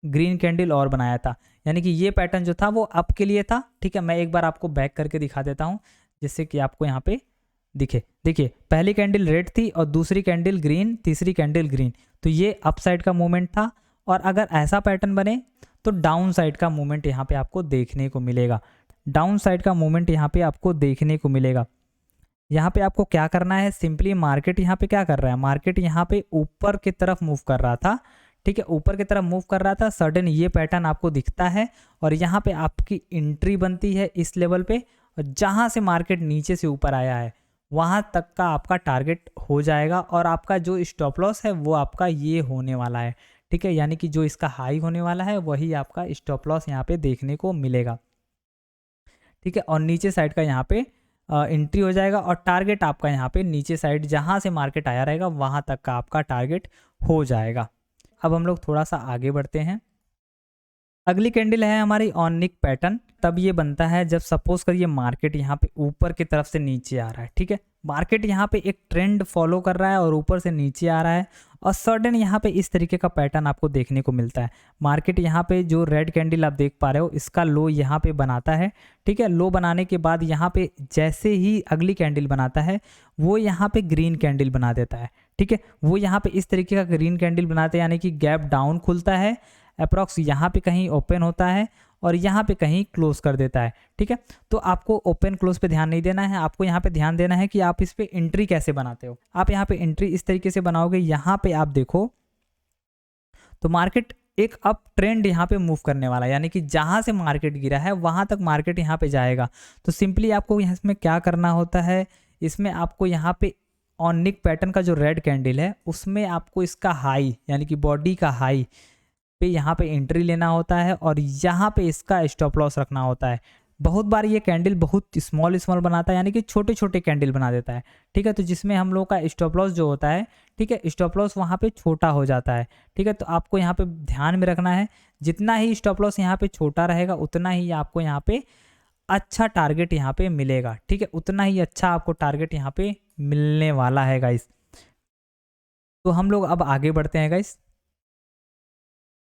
ग्रीन कैंडल और बनाया था, यानी कि ये पैटर्न जो था वो अप के लिए था, ठीक है। मैं एक बार आपको बैक करके दिखा देता हूँ जिससे कि आपको यहाँ पे दिखे। देखिए पहली कैंडल रेड थी और दूसरी कैंडल ग्रीन, तीसरी कैंडल ग्रीन, तो ये अप साइड का मूवमेंट था। और अगर ऐसा पैटर्न बने तो डाउन साइड का मूवमेंट यहाँ पे आपको देखने को मिलेगा, डाउन साइड का मूवमेंट यहाँ पे आपको देखने को मिलेगा। यहाँ पे आपको क्या करना है, सिंपली मार्केट यहाँ पे क्या कर रहा है, मार्केट यहाँ पे ऊपर की तरफ मूव कर रहा था, ठीक है, ऊपर की तरफ मूव कर रहा था, सडन ये पैटर्न आपको दिखता है और यहाँ पे आपकी एंट्री बनती है इस लेवल पे, और जहाँ से मार्केट नीचे से ऊपर आया है वहाँ तक का आपका टारगेट हो जाएगा और आपका जो स्टॉप लॉस है वो आपका ये होने वाला है, ठीक है, यानी कि जो इसका हाई होने वाला है वही आपका स्टॉप लॉस यहाँ पे देखने को मिलेगा, ठीक है। और नीचे साइड का यहाँ पे एंट्री हो जाएगा और टारगेट आपका यहाँ पे नीचे साइड जहाँ से मार्केट आया रहेगा वहाँ तक का आपका टारगेट हो जाएगा। अब हम लोग थोड़ा सा आगे बढ़ते हैं। अगली कैंडल है हमारी ऑन निक पैटर्न, तब ये बनता है जब सपोज करिए मार्केट यहाँ पे ऊपर की तरफ से नीचे आ रहा है, ठीक है, मार्केट यहाँ पे एक ट्रेंड फॉलो कर रहा है और ऊपर से नीचे आ रहा है और सडन यहाँ पे इस तरीके का पैटर्न आपको देखने को मिलता है। मार्केट यहाँ पे जो रेड कैंडल आप देख पा रहे हो इसका लो यहाँ पे बनाता है, ठीक है, लो बनाने के बाद यहाँ पे जैसे ही अगली कैंडल बनाता है वो यहाँ पे ग्रीन कैंडल बना देता है, ठीक है, वो यहाँ पे इस तरीके का ग्रीन कैंडल बनाते हैं, यानी कि गैप डाउन खुलता है, अप्रॉक्स यहाँ पे कहीं ओपन होता है और यहाँ पे कहीं क्लोज कर देता है, ठीक है। तो आपको ओपन क्लोज पे ध्यान नहीं देना है, आपको यहाँ पे ध्यान देना है कि आप इस पे एंट्री कैसे बनाते हो। आप यहाँ पे एंट्री इस तरीके से बनाओगे, यहाँ पे आप देखो तो मार्केट एक अप ट्रेंड यहाँ पे मूव करने वाला है, यानी कि जहाँ से मार्केट गिरा है वहाँ तक मार्केट यहाँ पे जाएगा। तो सिंपली आपको यहाँ इसमें क्या करना होता है, इसमें आपको यहाँ पे ऑन निक पैटर्न का जो रेड कैंडल है उसमें आपको इसका हाई यानी कि बॉडी का हाई पे यहाँ पे एंट्री लेना होता है और यहाँ पे इसका स्टॉप लॉस रखना होता है। बहुत बार ये कैंडल बहुत स्मॉल बनाता है, यानी कि छोटे छोटे कैंडल बना देता है, ठीक है, तो जिसमें हम लोग का स्टॉप लॉस जो होता है, ठीक है, स्टॉप लॉस वहाँ पे छोटा हो जाता है, ठीक है। तो आपको यहाँ पे ध्यान में रखना है जितना ही स्टॉप लॉस यहाँ पे छोटा रहेगा उतना ही आपको यहाँ पे अच्छा टारगेट यहाँ पे मिलेगा, ठीक है, उतना ही अच्छा आपको टारगेट यहाँ पे मिलने वाला है गाइस। तो हम लोग अब आगे बढ़ते हैं गाइस,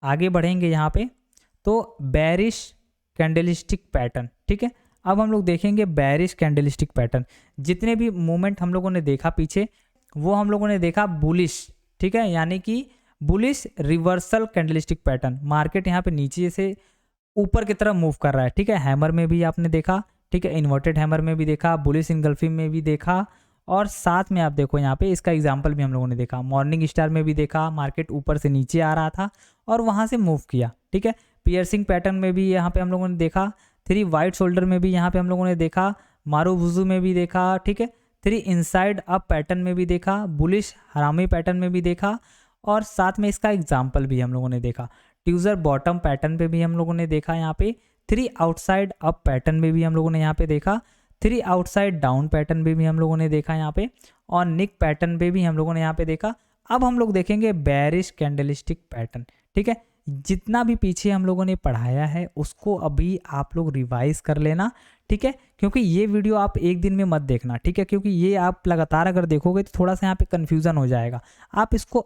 आगे बढ़ेंगे यहाँ पे तो बेरिश कैंडलस्टिक पैटर्न, ठीक है। अब हम लोग देखेंगे बेरिश कैंडलस्टिक पैटर्न। जितने भी मूवमेंट हम लोगों ने देखा पीछे वो हम लोगों ने देखा बुलिश, ठीक है, यानी कि bullish reversal candlestick pattern. Market यहाँ पे नीचे से ऊपर की तरफ मूव कर रहा है, ठीक है। हैमर में भी आपने देखा, ठीक है, इन्वर्टेड हैमर में भी देखा, बुलिश इनगल्फिंग में भी देखा, और साथ में आप देखो यहाँ पे इसका एग्जांपल भी हम लोगों ने देखा, मॉर्निंग स्टार में भी देखा। मार्केट ऊपर से नीचे आ रहा था और वहाँ से मूव किया, ठीक है। पियर्सिंग पैटर्न में भी यहाँ पे हम लोगों ने देखा, 3 वाइट शोल्डर में भी यहाँ पे हम लोगों ने देखा, मारूबुजू में भी देखा, ठीक है, 3 इनसाइड अप पैटर्न में भी देखा, बुलिश हरामी पैटर्न में भी देखा, और साथ में इसका एग्जाम्पल भी हम लोगों ने देखा। ट्यूजर बॉटम पैटर्न पे भी हम लोगों ने देखा, यहाँ पे 3 आउटसाइड अप पैटर्न में भी हम लोगों ने यहाँ पे देखा, 3 आउटसाइड डाउन पैटर्न पे भी हम लोगों ने देखा यहाँ पे, और निक पैटर्न पे भी हम लोगों ने यहाँ पे देखा। अब हम लोग देखेंगे बेरिश कैंडलस्टिक पैटर्न, ठीक है। जितना भी पीछे हम लोगों ने पढ़ाया है उसको अभी आप लोग रिवाइज कर लेना, ठीक है, क्योंकि ये वीडियो आप एक दिन में मत देखना, ठीक है, क्योंकि ये आप लगातार अगर देखोगे तो थोड़ा सा यहाँ पे कन्फ्यूजन हो जाएगा। आप इसको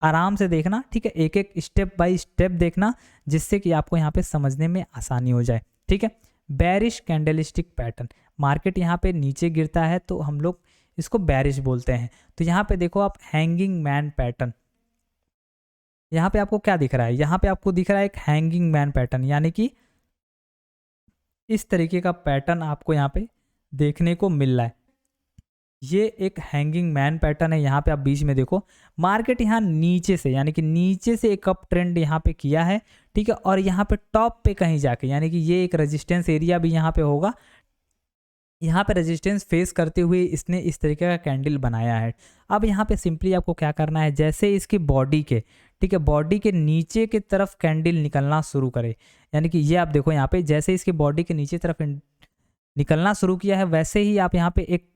आराम से देखना, ठीक है, एक एक स्टेप बाय स्टेप देखना, जिससे कि आपको यहाँ पे समझने में आसानी हो जाए, ठीक है। बेरिश कैंडलस्टिक पैटर्न, मार्केट यहाँ पे नीचे गिरता है तो हम लोग इसको बेरिश बोलते हैं। तो यहाँ पे देखो आप हैंगिंग मैन पैटर्न, यहाँ पे आपको क्या दिख रहा है, यहाँ पे आपको दिख रहा है एक हैंगिंग मैन पैटर्न, यानी कि इस तरीके का पैटर्न आपको यहाँ पे देखने को मिल रहा है। ये एक हैंगिंग मैन पैटर्न है। यहाँ पे आप बीच में देखो मार्केट यहाँ नीचे से, यानी कि नीचे से एक अप ट्रेंड यहाँ पे किया है, ठीक है, और यहाँ पे टॉप पे कहीं जाके, यानी कि ये एक रेजिस्टेंस एरिया भी यहाँ पे होगा, यहाँ पे रेजिस्टेंस फेस करते हुए इसने इस तरीके का कैंडल बनाया है। अब यहाँ पे सिंपली आपको क्या करना है, जैसे इसकी बॉडी के, ठीक है, बॉडी के नीचे की तरफ कैंडल निकलना शुरू करे, यानी कि ये आप देखो यहाँ पे जैसे इसके बॉडी के नीचे तरफ निकलना शुरू किया है, वैसे ही आप यहाँ पे एक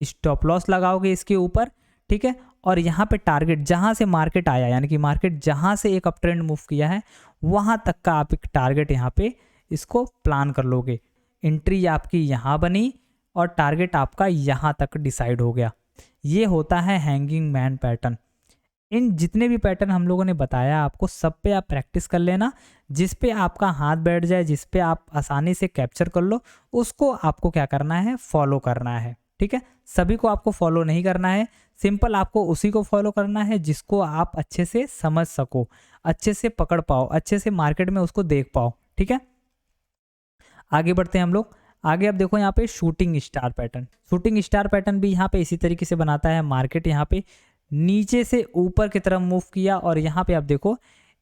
स्टॉप लॉस लगाओगे इसके ऊपर, ठीक है, और यहाँ पे टारगेट जहाँ से मार्केट आया, यानी कि मार्केट जहाँ से एक अप ट्रेंड मूव किया है वहाँ तक का आप एक टारगेट यहाँ पे इसको प्लान कर लोगे। एंट्री आपकी यहाँ बनी और टारगेट आपका यहाँ तक डिसाइड हो गया। ये होता है हैंगिंग मैन पैटर्न। इन जितने भी पैटर्न हम लोगों ने बताया आपको, सब पे आप प्रैक्टिस कर लेना, जिस पे आपका हाथ बैठ जाए, जिस पे आप आसानी से कैप्चर कर लो, उसको आपको क्या करना है, फॉलो करना है, ठीक है। सभी को आपको फॉलो नहीं करना है, सिंपल आपको उसी को फॉलो करना है जिसको आप अच्छे से समझ सको, अच्छे से पकड़ पाओ, अच्छे से मार्केट में उसको देख पाओ, ठीक है। आगे बढ़ते हैं हम लोग। आगे आप देखो यहाँ पे shooting star pattern, shooting star pattern भी यहाँ पे इसी तरीके से बनाता है। मार्केट यहाँ पे नीचे से ऊपर की तरफ मूव किया और यहाँ पे आप देखो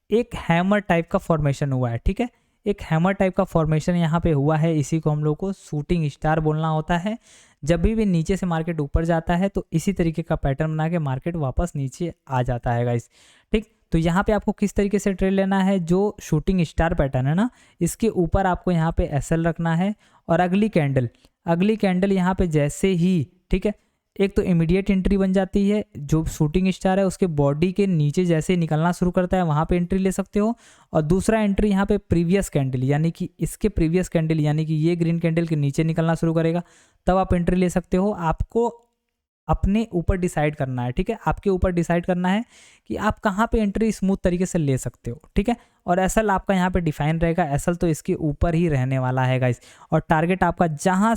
एक हैमर टाइप का फॉर्मेशन हुआ है, ठीक है, एक हैमर टाइप का फॉर्मेशन यहाँ पे हुआ है। इसी को हम लोग को शूटिंग स्टार बोलना होता है। जब भी नीचे से मार्केट ऊपर जाता है तो इसी तरीके का पैटर्न बना के मार्केट वापस नीचे आ जाता है गाइस, ठीक। तो यहाँ पे आपको किस तरीके से ट्रेड लेना है, जो शूटिंग स्टार पैटर्न है ना, इसके ऊपर आपको यहाँ पे एसएल रखना है, और अगली कैंडल यहाँ पे जैसे ही, ठीक है, एक तो इमीडिएट एंट्री बन जाती है, जो शूटिंग स्टार है उसके बॉडी के नीचे जैसे निकलना शुरू करता है वहाँ पे एंट्री ले सकते हो, और दूसरा एंट्री यहाँ पे प्रीवियस कैंडल, यानी कि इसके प्रीवियस कैंडल, यानी कि ये ग्रीन कैंडल के नीचे निकलना शुरू करेगा, तब आप एंट्री ले सकते हो। आपको अपने ऊपर डिसाइड करना है, ठीक है, आपके ऊपर डिसाइड करना है कि आप कहाँ पे एंट्री स्मूथ तरीके से ले सकते हो, ठीक है। और एसएल आपका यहाँ पे डिफाइन रहेगा, एसएल तो इसके ऊपर ही रहने वाला है गाइस, और टारगेट आपका जहाँ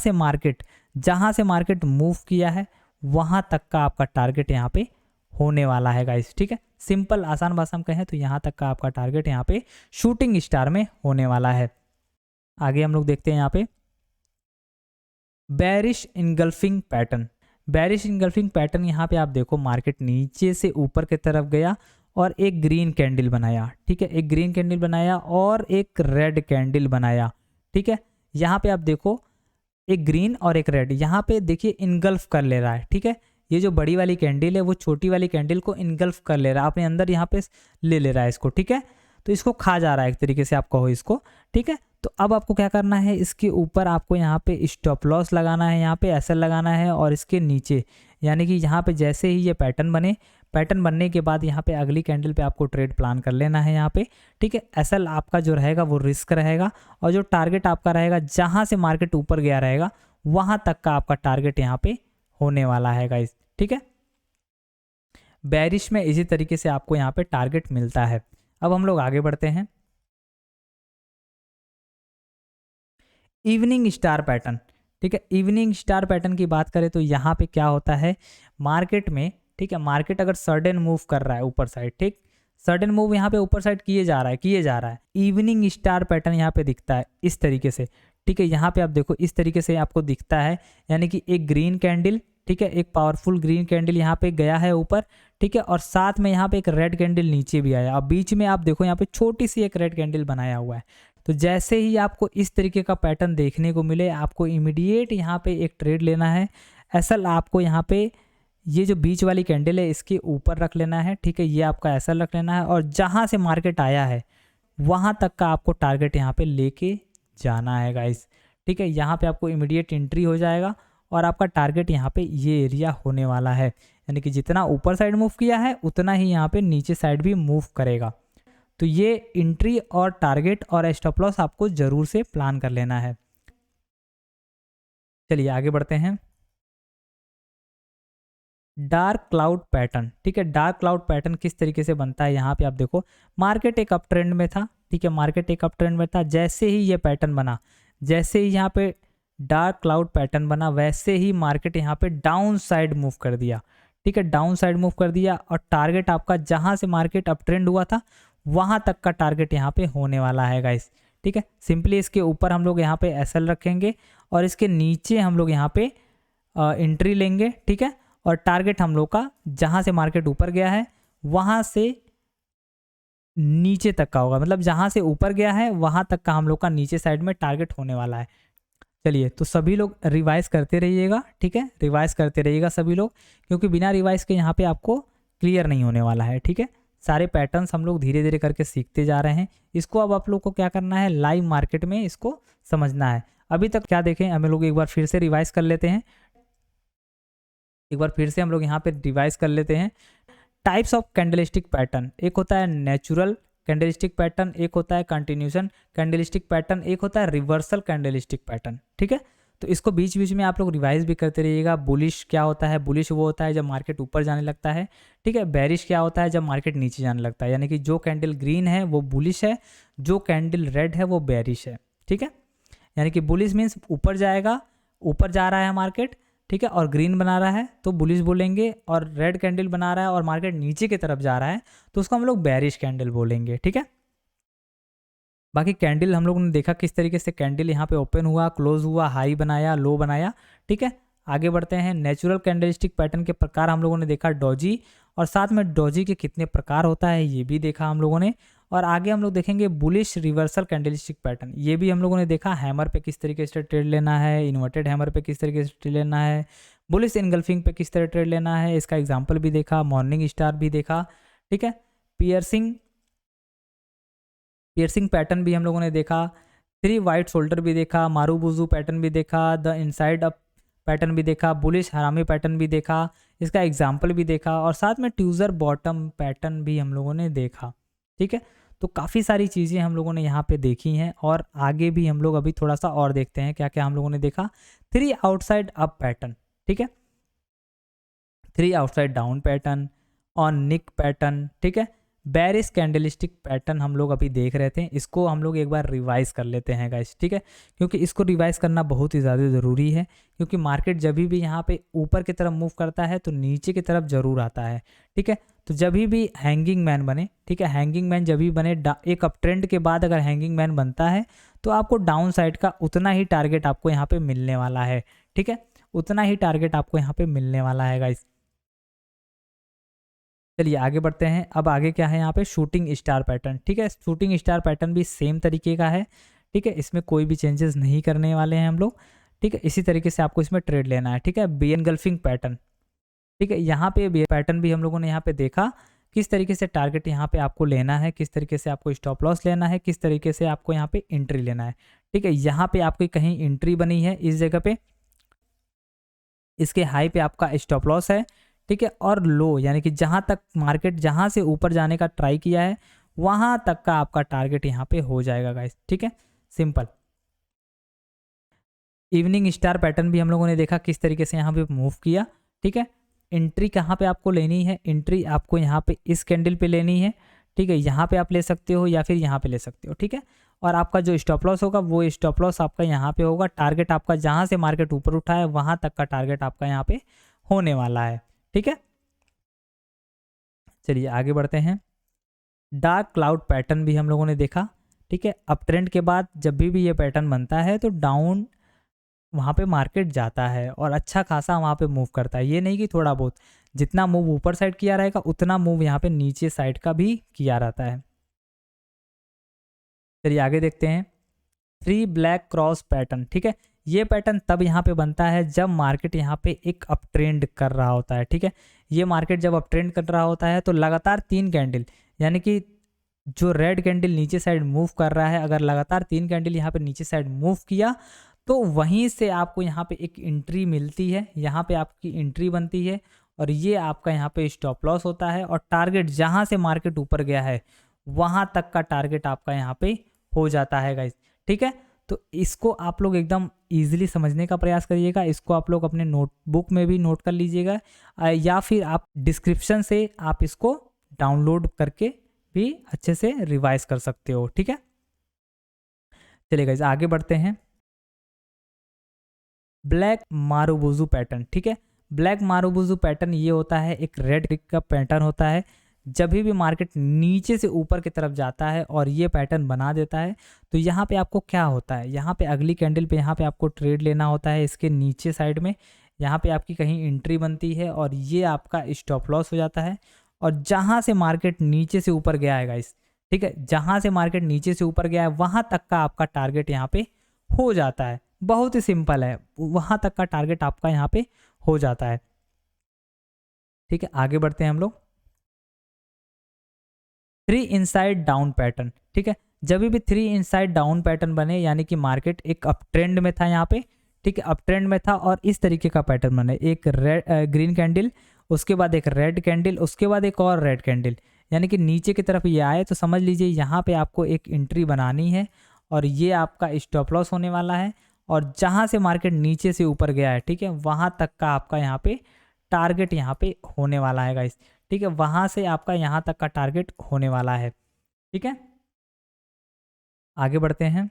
से मार्केट मूव किया है वहाँ तक का आपका टारगेट यहाँ पे होने वाला है गाइस, ठीक है। सिंपल आसान भाषा में कहें तो यहाँ तक का आपका टारगेट यहाँ पे शूटिंग स्टार में होने वाला है। आगे हम लोग देखते हैं यहाँ पे bearish engulfing pattern. Bearish engulfing pattern यहाँ पे आप देखो मार्केट नीचे से ऊपर की तरफ गया और एक ग्रीन कैंडल बनाया, ठीक है, एक ग्रीन कैंडल बनाया और एक रेड कैंडल बनाया, ठीक है। यहाँ पे आप देखो एक ग्रीन और एक रेड, यहाँ पे देखिए इनगल्फ कर ले रहा है, ठीक है। ये जो बड़ी वाली कैंडल है वो छोटी वाली कैंडल को इनगल्फ कर ले रहा है, अपने अंदर यहाँ पे ले रहा है इसको, ठीक है। तो इसको खा जा रहा है एक तरीके से आप कहो इसको, ठीक है। तो अब आपको क्या करना है, इसके ऊपर आपको यहाँ पे स्टॉप लॉस लगाना है, यहाँ पे एसएल लगाना है, और इसके नीचे यानी कि यहाँ पे जैसे ही ये पैटर्न बनने के बाद यहाँ पे अगली कैंडल पे आपको ट्रेड प्लान कर लेना है यहाँ पे, ठीक है। एसएल आपका जो रहेगा वो रिस्क रहेगा, और जो टारगेट आपका रहेगा जहाँ से मार्केट ऊपर गया रहेगा वहाँ तक का आपका टारगेट यहाँ पे होने वाला है गाइस, ठीक है। बेरिश में इसी तरीके से आपको यहाँ पे टारगेट मिलता है। अब हम लोग आगे बढ़ते हैं। इवनिंग स्टार पैटर्न, ठीक है। इवनिंग स्टार पैटर्न की बात करें तो यहाँ पे क्या होता है मार्केट में, ठीक है, मार्केट अगर सडन मूव कर रहा है ऊपर साइड, ठीक, सडन मूव यहाँ पे ऊपर साइड किए जा रहा है, इवनिंग स्टार पैटर्न यहाँ पे दिखता है इस तरीके से, ठीक है। यहाँ पे आप देखो इस तरीके से आपको दिखता है, यानी कि एक ग्रीन कैंडल, ठीक है, एक पावरफुल ग्रीन कैंडल यहाँ पे गया है ऊपर, ठीक है, और साथ में यहाँ पे एक रेड कैंडल नीचे भी आया, और बीच में आप देखो यहाँ पे छोटी सी एक रेड कैंडल बनाया हुआ है। तो जैसे ही आपको इस तरीके का पैटर्न देखने को मिले, आपको इमीडिएट यहाँ पे एक ट्रेड लेना है। एसएल आपको यहाँ पे ये जो बीच वाली कैंडल है इसके ऊपर रख लेना है, ठीक है, ये आपका एसएल रख लेना है, और जहाँ से मार्केट आया है वहाँ तक का आपको टारगेट यहाँ पे लेके जाना है गाइस, ठीक है। यहाँ पे आपको इमीडिएट एंट्री हो जाएगा और आपका टारगेट यहाँ पे ये एरिया होने वाला है, यानी कि जितना ऊपर साइड मूव किया है उतना ही यहाँ पे नीचे साइड भी मूव करेगा। तो ये एंट्री और टारगेट और स्टॉप लॉस आपको ज़रूर से प्लान कर लेना है। चलिए आगे बढ़ते हैं। डार्क क्लाउड पैटर्न, ठीक है, डार्क क्लाउड पैटर्न किस तरीके से बनता है यहाँ पे आप देखो, मार्केट एक अप ट्रेंड में था, ठीक है, मार्केट एक अप ट्रेंड में था, जैसे ही ये पैटर्न बना, जैसे ही यहाँ पे डार्क क्लाउड पैटर्न बना, वैसे ही मार्केट यहाँ पे डाउन साइड मूव कर दिया, ठीक है, डाउन साइड मूव कर दिया, और टारगेट आपका जहाँ से मार्केट अप ट्रेंड हुआ था वहाँ तक का टारगेट यहाँ पे होने वाला है गाइस, ठीक है। सिंपली इसके ऊपर हम लोग यहाँ पे एसएल रखेंगे और इसके नीचे हम लोग यहाँ पे एंट्री लेंगे, ठीक है, और टारगेट हम लोग का जहाँ से मार्केट ऊपर गया है वहाँ से नीचे तक का होगा, मतलब जहाँ से ऊपर गया है वहाँ तक का हम लोग का नीचे साइड में टारगेट होने वाला है। चलिए तो सभी लोग रिवाइज करते रहिएगा, ठीक है, रिवाइज करते रहिएगा सभी लोग, क्योंकि बिना रिवाइज के यहाँ पे आपको क्लियर नहीं होने वाला है, ठीक है। सारे पैटर्न्स हम लोग धीरे धीरे करके सीखते जा रहे हैं, इसको अब आप लोग को क्या करना है, लाइव मार्केट में इसको समझना है। अभी तक क्या देखें, हम लोग एक बार फिर से रिवाइज कर लेते हैं, एक बार फिर से हम लोग यहाँ पे रिवाइज कर लेते हैं। टाइप्स ऑफ कैंडलस्टिक पैटर्न, एक होता है नेचुरल कैंडलस्टिक पैटर्न, एक होता है कंटिन्यूशन कैंडलस्टिक पैटर्न, एक होता है रिवर्सल कैंडलस्टिक पैटर्न, ठीक है। तो इसको बीच बीच में आप लोग रिवाइज भी करते रहिएगा। बुलिश क्या होता है, बुलिश वो होता है जब मार्केट ऊपर जाने लगता है, ठीक है। बेरिश क्या होता है, जब मार्केट नीचे जाने लगता है, यानी कि जो कैंडल ग्रीन है वो बुलिश है, जो कैंडल रेड है वो बेरिश है, ठीक है। यानी कि बुलिश मीन्स ऊपर जाएगा, ऊपर जा रहा है मार्केट, ठीक है, और ग्रीन बना रहा है तो बुलिश बोलेंगे, और रेड कैंडल बना रहा है और मार्केट नीचे की तरफ जा रहा है तो उसको हम लोग बेरिश कैंडल बोलेंगे, ठीक है। बाकी कैंडल हम लोगों ने देखा किस तरीके से कैंडल यहाँ पे ओपन हुआ, क्लोज हुआ, हाई बनाया, लो बनाया, ठीक है। आगे बढ़ते हैं। नेचुरल कैंडलस्टिक पैटर्न के प्रकार हम लोगों ने देखा, डॉजी, और साथ में डॉजी के कितने प्रकार होता है ये भी देखा हम लोगों ने। और आगे हम लोग देखेंगे बुलिश रिवर्सल कैंडलस्टिक पैटर्न, ये भी हम लोगों ने देखा, हैमर पे किस तरीके से ट्रेड लेना है, इन्वर्टेड हैमर पे किस तरीके से ट्रेड लेना है, बुलिश इनगल्फिंग पे किस तरह ट्रेड लेना है, इसका एग्जाम्पल भी देखा, मॉर्निंग स्टार भी देखा, ठीक है। पियर्सिंग पैटर्न भी हम लोगों ने देखा, 3 वाइट शोल्डर भी देखा, मारूबुजू पैटर्न भी देखा, द इनसाइड अप पैटर्न भी देखा, बुलिश हरामी पैटर्न भी देखा, इसका एग्जाम्पल भी देखा, और साथ में ट्यूजर बॉटम पैटर्न भी हम लोगों ने देखा, ठीक है। तो काफ़ी सारी चीज़ें हम लोगों ने यहाँ पे देखी हैं, और आगे भी हम लोग अभी थोड़ा सा और देखते हैं क्या क्या हम लोगों ने देखा। 3 आउटसाइड अप पैटर्न, ठीक है, 3 outside down pattern, on neck pattern, ठीक है, बेरिश कैंडलस्टिक पैटर्न हम लोग अभी देख रहे थे, इसको हम लोग एक बार रिवाइज कर लेते हैं गाइस, ठीक है, क्योंकि इसको रिवाइज करना बहुत ही ज़्यादा ज़रूरी है, क्योंकि मार्केट जब भी यहाँ पे ऊपर की तरफ मूव करता है तो नीचे की तरफ जरूर आता है, ठीक है। तो जब भी हैंगिंग मैन बने, ठीक है, हैंगिंग मैन जब भी बने, एक अप ट्रेंड के बाद अगर हैंगिंग मैन बनता है तो आपको डाउन साइड का उतना ही टारगेट आपको यहाँ पे मिलने वाला है, ठीक है, उतना ही टारगेट आपको यहाँ पे मिलने वाला है गाइस। चलिए आगे बढ़ते हैं। अब आगे क्या है यहाँ पे, शूटिंग स्टार पैटर्न, ठीक है, शूटिंग स्टार पैटर्न भी सेम तरीके का है, ठीक है, इसमें कोई भी चेंजेस नहीं करने वाले हैं हम लोग, ठीक है। इसी तरीके से आपको इसमें ट्रेड लेना है, ठीक है। बी एनगल्फिंग पैटर्न, ठीक है, यहाँ पे पैटर्न भी हम लोगों ने यहाँ पे देखा किस तरीके से टारगेट यहाँ पे आपको लेना है, किस तरीके से आपको स्टॉप लॉस लेना है, किस तरीके से आपको यहाँ पे एंट्री लेना है, ठीक है। यहाँ पे आपकी कहीं एंट्री बनी है इस जगह पे, इसके हाई पे आपका स्टॉप लॉस है, ठीक है, और लो, यानी कि जहाँ तक मार्केट जहाँ से ऊपर जाने का ट्राई किया है वहाँ तक का आपका टारगेट यहाँ पे हो जाएगा गाइस, ठीक है, सिंपल। इवनिंग स्टार पैटर्न भी हम लोगों ने देखा किस तरीके से यहाँ पे मूव किया, ठीक है। एंट्री कहाँ पे आपको लेनी है, एंट्री आपको यहाँ पे इस कैंडल पे लेनी है, ठीक है, यहाँ पे आप ले सकते हो या फिर यहाँ पे ले सकते हो, ठीक है। और आपका जो स्टॉप लॉस होगा वो स्टॉप लॉस आपका यहाँ पे होगा। टारगेट आपका जहाँ से मार्केट ऊपर उठा है वहाँ तक का टारगेट आपका यहाँ पे होने वाला है। ठीक है, चलिए आगे बढ़ते हैं। डार्क क्लाउड पैटर्न भी हम लोगों ने देखा। ठीक है, अप ट्रेंड के बाद जब भी ये पैटर्न बनता है तो डाउन वहाँ पे मार्केट जाता है और अच्छा खासा वहाँ पे मूव करता है। ये नहीं कि थोड़ा बहुत, जितना मूव ऊपर साइड किया रहेगा उतना मूव यहाँ पे नीचे साइड का भी किया रहता है। चलिए आगे देखते हैं। 3 ब्लैक क्रॉस पैटर्न। ठीक है, ये पैटर्न तब यहाँ पे बनता है जब मार्केट यहाँ पे एक अप ट्रेंड कर रहा होता है। ठीक है, ये मार्केट जब अप ट्रेंड कर रहा होता है तो लगातार 3 कैंडल, यानी कि जो रेड कैंडल नीचे साइड मूव कर रहा है, अगर लगातार 3 कैंडल यहाँ पे नीचे साइड मूव किया तो वहीं से आपको यहाँ पे एक एंट्री मिलती है, यहाँ पे आपकी एंट्री बनती है और ये आपका यहाँ पे स्टॉप लॉस होता है। और टारगेट जहाँ से मार्केट ऊपर गया है वहाँ तक का टारगेट आपका यहाँ पे हो जाता है गाइस। ठीक है, तो इसको आप लोग एकदम इजीली समझने का प्रयास करिएगा। इसको आप लोग अपने नोटबुक में भी नोट कर लीजिएगा या फिर आप डिस्क्रिप्शन से आप इसको डाउनलोड करके भी अच्छे से रिवाइज कर सकते हो। ठीक है, चलिए गाइस आगे बढ़ते हैं। Black marubozu pattern. ठीक है, ब्लैक मारुबुजू पैटर्न ये होता है एक रेड क्लिक का पैटर्न होता है। जब भी मार्केट नीचे से ऊपर की तरफ जाता है और ये पैटर्न बना देता है तो यहाँ पे आपको क्या होता है, यहाँ पे अगली कैंडल पे यहाँ पे आपको ट्रेड लेना होता है। इसके नीचे साइड में यहाँ पे आपकी कहीं एंट्री बनती है और ये आपका स्टॉप लॉस हो जाता है। और जहाँ से मार्केट नीचे से ऊपर गया है गाइस, ठीक है, जहाँ से मार्केट नीचे से ऊपर गया है वहाँ तक का आपका टारगेट यहाँ पे हो जाता है। बहुत ही सिंपल है, वहाँ तक का टारगेट आपका यहाँ पे हो जाता है। ठीक है, आगे बढ़ते हैं हम लोग। 3 इनसाइड डाउन पैटर्न। ठीक है, जब भी 3 इनसाइड डाउन पैटर्न बने यानी कि मार्केट एक अप ट्रेंड में था यहाँ पे। ठीक है, अप ट्रेंड में था और इस तरीके का पैटर्न बने, एक रेड ग्रीन कैंडल, उसके बाद एक रेड कैंडल, उसके बाद एक और रेड कैंडल, यानी कि नीचे की तरफ ये आए तो समझ लीजिए यहाँ पे आपको एक एंट्री बनानी है और ये आपका स्टॉप लॉस होने वाला है। और जहाँ से मार्केट नीचे से ऊपर गया है, ठीक है, वहाँ तक का आपका यहाँ पे टारगेट यहाँ पे होने वाला है गाइस। ठीक है, वहाँ से आपका यहाँ तक का टारगेट होने वाला है। ठीक है, आगे बढ़ते हैं।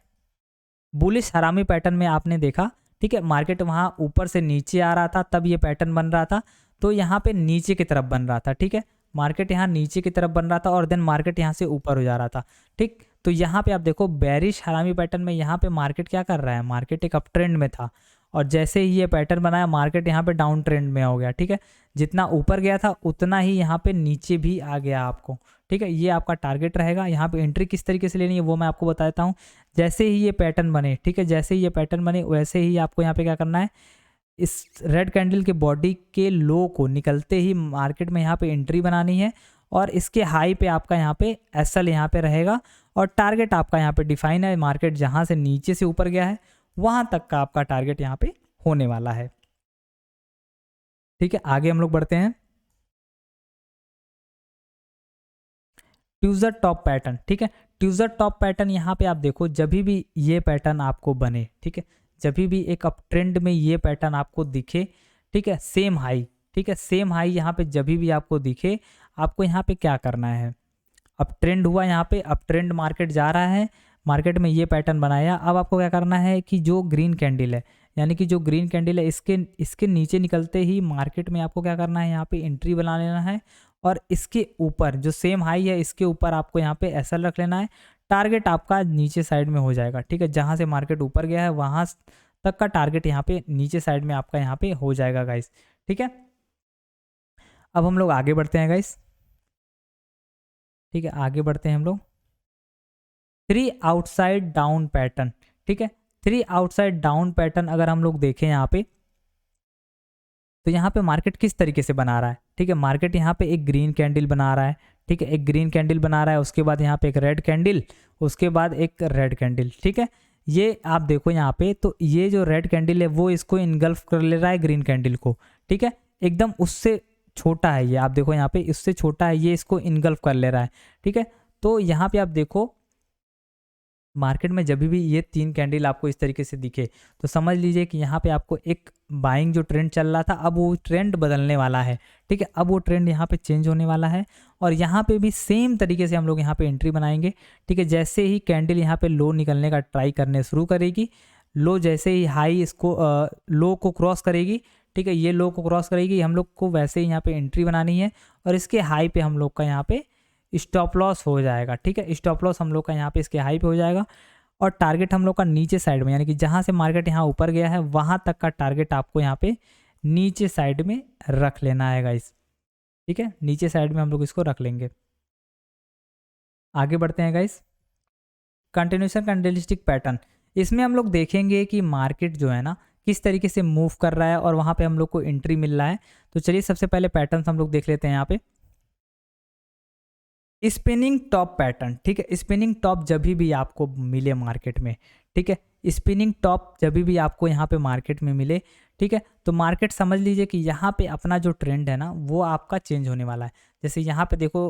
बुलिश हरामी पैटर्न में आपने देखा, ठीक है, मार्केट वहाँ ऊपर से नीचे आ रहा था तब ये पैटर्न बन रहा था, तो यहाँ पे नीचे की तरफ बन रहा था। ठीक है, मार्केट यहाँ नीचे की तरफ बन रहा था और देन मार्केट यहाँ से ऊपर हो जा रहा था। ठीक, तो यहाँ पे आप देखो बेरिश हरामी पैटर्न में यहाँ पे मार्केट क्या कर रहा है, मार्केट एक अप ट्रेंड में था और जैसे ही ये पैटर्न बनाया मार्केट यहाँ पे डाउन ट्रेंड में हो गया। ठीक है, जितना ऊपर गया था उतना ही यहाँ पे नीचे भी आ गया आपको। ठीक है, ये आपका टारगेट रहेगा। यहाँ पे एंट्री किस तरीके से लेनी है वो मैं आपको बताता हूँ। जैसे ही ये पैटर्न बने, ठीक है, जैसे ही ये पैटर्न बने वैसे ही आपको यहाँ पे क्या करना है, इस रेड कैंडल के बॉडी के लो को निकलते ही मार्केट में यहाँ पे एंट्री बनानी है और इसके हाई पे आपका यहाँ पे एसएल यहाँ पे रहेगा और टारगेट आपका यहाँ पे डिफाइन है। मार्केट जहाँ से नीचे से ऊपर गया है वहाँ तक का आपका टारगेट यहाँ पे होने वाला है। ठीक है, आगे हम लोग बढ़ते हैं। ट्यूजर टॉप पैटर्न। ठीक है, ट्यूजर टॉप पैटर्न यहाँ पे आप देखो जब भी ये पैटर्न आपको बने, ठीक है, जब भी एक अप ट्रेंड में ये पैटर्न आपको दिखे, ठीक है, सेम हाई, ठीक है, सेम हाई यहाँ पे जब भी आपको दिखे आपको यहाँ पे क्या करना है, अप ट्रेंड हुआ यहाँ पे, अप ट्रेंड मार्केट जा रहा है, मार्केट में ये पैटर्न बनाया, अब आपको क्या करना है कि जो ग्रीन कैंडल है, यानी कि जो ग्रीन कैंडल है इसके नीचे निकलते ही मार्केट में आपको क्या करना है, यहाँ पे एंट्री बना लेना है और इसके ऊपर जो सेम हाई है इसके ऊपर आपको यहाँ पे एसएल रख लेना है। टारगेट आपका नीचे साइड में हो जाएगा। ठीक है, जहाँ से मार्केट ऊपर गया है वहाँ तक का टारगेट यहाँ पे नीचे साइड में आपका यहाँ पे हो जाएगा गाइस। ठीक है, अब हम लोग आगे बढ़ते हैं गाइस। ठीक है, आगे बढ़ते हैं हम लोग। 3 आउटसाइड डाउन पैटर्न। ठीक है, 3 आउटसाइड डाउन पैटर्न अगर हम लोग देखें यहाँ पे तो यहाँ पे मार्केट किस तरीके से बना रहा है। ठीक है, मार्केट यहाँ पे एक ग्रीन कैंडल बना रहा है। ठीक है, एक ग्रीन कैंडल बना रहा है, उसके बाद यहाँ पे एक रेड कैंडल, उसके बाद एक रेड कैंडल। ठीक है, ये आप देखो यहाँ पे तो ये जो रेड कैंडल है वो इसको इनगल्फ कर ले रहा है ग्रीन कैंडल को। ठीक है, एकदम उससे छोटा है ये, आप देखो यहाँ पे इससे छोटा है, ये इसको इनगल्फ कर ले रहा है। ठीक है, तो यहाँ पे आप देखो मार्केट में जब भी ये 3 कैंडल आपको इस तरीके से दिखे तो समझ लीजिए कि यहाँ पे आपको एक बाइंग जो ट्रेंड चल रहा था अब वो ट्रेंड बदलने वाला है, ठीक है। अब वो ट्रेंड यहाँ पे चेंज होने वाला है और यहाँ पे भी सेम तरीके से हम लोग यहाँ पे एंट्री बनाएंगे, ठीक है। जैसे ही कैंडल यहाँ पे लो निकलने का ट्राई करने शुरू करेगी, लो जैसे ही हाई इसको लो को क्रॉस करेगी, ठीक है, ये लो को क्रॉस करेगी, हम लोग को वैसे ही यहाँ पे एंट्री बनानी है और इसके हाई पे हम लोग का यहाँ पे स्टॉप लॉस हो जाएगा, ठीक है। स्टॉप लॉस हम लोग का यहाँ पे इसके हाई पे हो जाएगा और टारगेट हम लोग का नीचे साइड में, यानी कि जहाँ से मार्केट यहाँ ऊपर गया है वहाँ तक का टारगेट आपको यहाँ पे नीचे साइड में रख लेना है गाइस, ठीक है। नीचे साइड में हम लोग इसको रख लेंगे। आगे बढ़ते हैं गाइस। कंटिन्यूशन कैंडलस्टिक पैटर्न, इसमें हम लोग देखेंगे कि मार्केट जो है ना किस तरीके से मूव कर रहा है और वहाँ पे हम लोग को एंट्री मिल रहा है। तो चलिए सबसे पहले पैटर्न हम लोग देख लेते हैं यहाँ पे। स्पिनिंग टॉप पैटर्न, ठीक है। स्पिनिंग टॉप जब भी आपको मिले मार्केट में, ठीक है, स्पिनिंग टॉप जब भी आपको यहाँ पे मार्केट में मिले, ठीक है, तो मार्केट समझ लीजिए कि यहाँ पे अपना जो ट्रेंड है ना वो आपका चेंज होने वाला है। जैसे यहाँ पे देखो,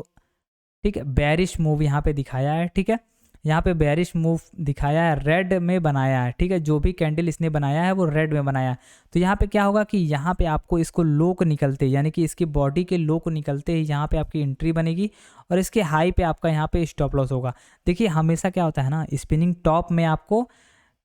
ठीक है, बेरिश मूव यहाँ पे दिखाया है, ठीक है, यहाँ पे बेरिश मूव दिखाया है, रेड में बनाया है, ठीक है, जो भी कैंडल इसने बनाया है वो रेड में बनाया है। तो यहाँ पे क्या होगा कि यहाँ पे आपको इसको लो को निकलते, यानी कि इसकी बॉडी के लो को निकलते ही यहाँ पे आपकी एंट्री बनेगी और इसके हाई पे आपका यहाँ पे स्टॉप लॉस होगा। देखिए हमेशा क्या होता है ना, स्पिनिंग टॉप में आपको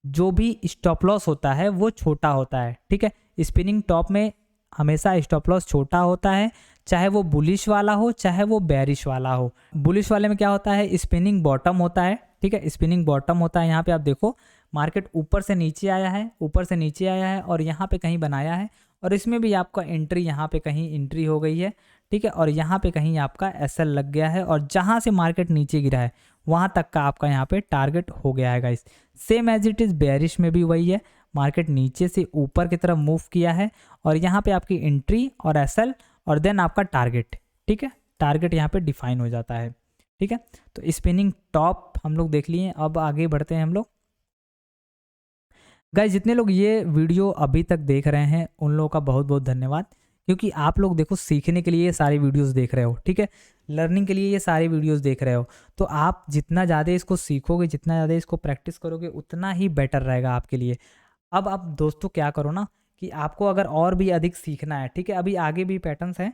जो भी स्टॉप लॉस होता है वो छोटा होता है, ठीक है। स्पिनिंग टॉप में हमेशा स्टॉप लॉस छोटा होता है, चाहे वो बुलिश वाला हो चाहे वो बेरिश वाला हो। बुलिश वाले में क्या होता है, स्पिनिंग बॉटम होता है, ठीक है, स्पिनिंग बॉटम होता है। यहाँ पे आप देखो मार्केट ऊपर से नीचे आया है, ऊपर से नीचे आया है और यहाँ पे कहीं बनाया है और इसमें भी आपका एंट्री यहाँ पे कहीं एंट्री हो गई है, ठीक है, और यहाँ पे कहीं आपका एसएल लग गया है और जहाँ से मार्केट नीचे गिरा है वहाँ तक का आपका यहाँ पे टारगेट हो गया है guys. Same as it is bearish में भी वही है, मार्केट नीचे से ऊपर की तरफ मूव किया है और यहाँ पे आपकी एंट्री और एसएल और देन आपका टारगेट, ठीक है, टारगेट यहाँ पे डिफाइन हो जाता है, ठीक है। तो स्पिनिंग टॉप हम लोग देख लिए। अब आगे बढ़ते हैं हम लोग। गाइस जितने लोग ये वीडियो अभी तक देख रहे हैं उन लोगों का बहुत बहुत धन्यवाद, क्योंकि आप लोग देखो सीखने के लिए ये सारी वीडियोस देख रहे हो, ठीक है, लर्निंग के लिए ये सारी वीडियोस देख रहे हो। तो आप जितना ज़्यादा इसको सीखोगे, जितना ज़्यादा इसको प्रैक्टिस करोगे उतना ही बेटर रहेगा आपके लिए। अब आप दोस्तों क्या करो ना कि आपको अगर और भी अधिक सीखना है, ठीक है, अभी आगे भी पैटर्न्स हैं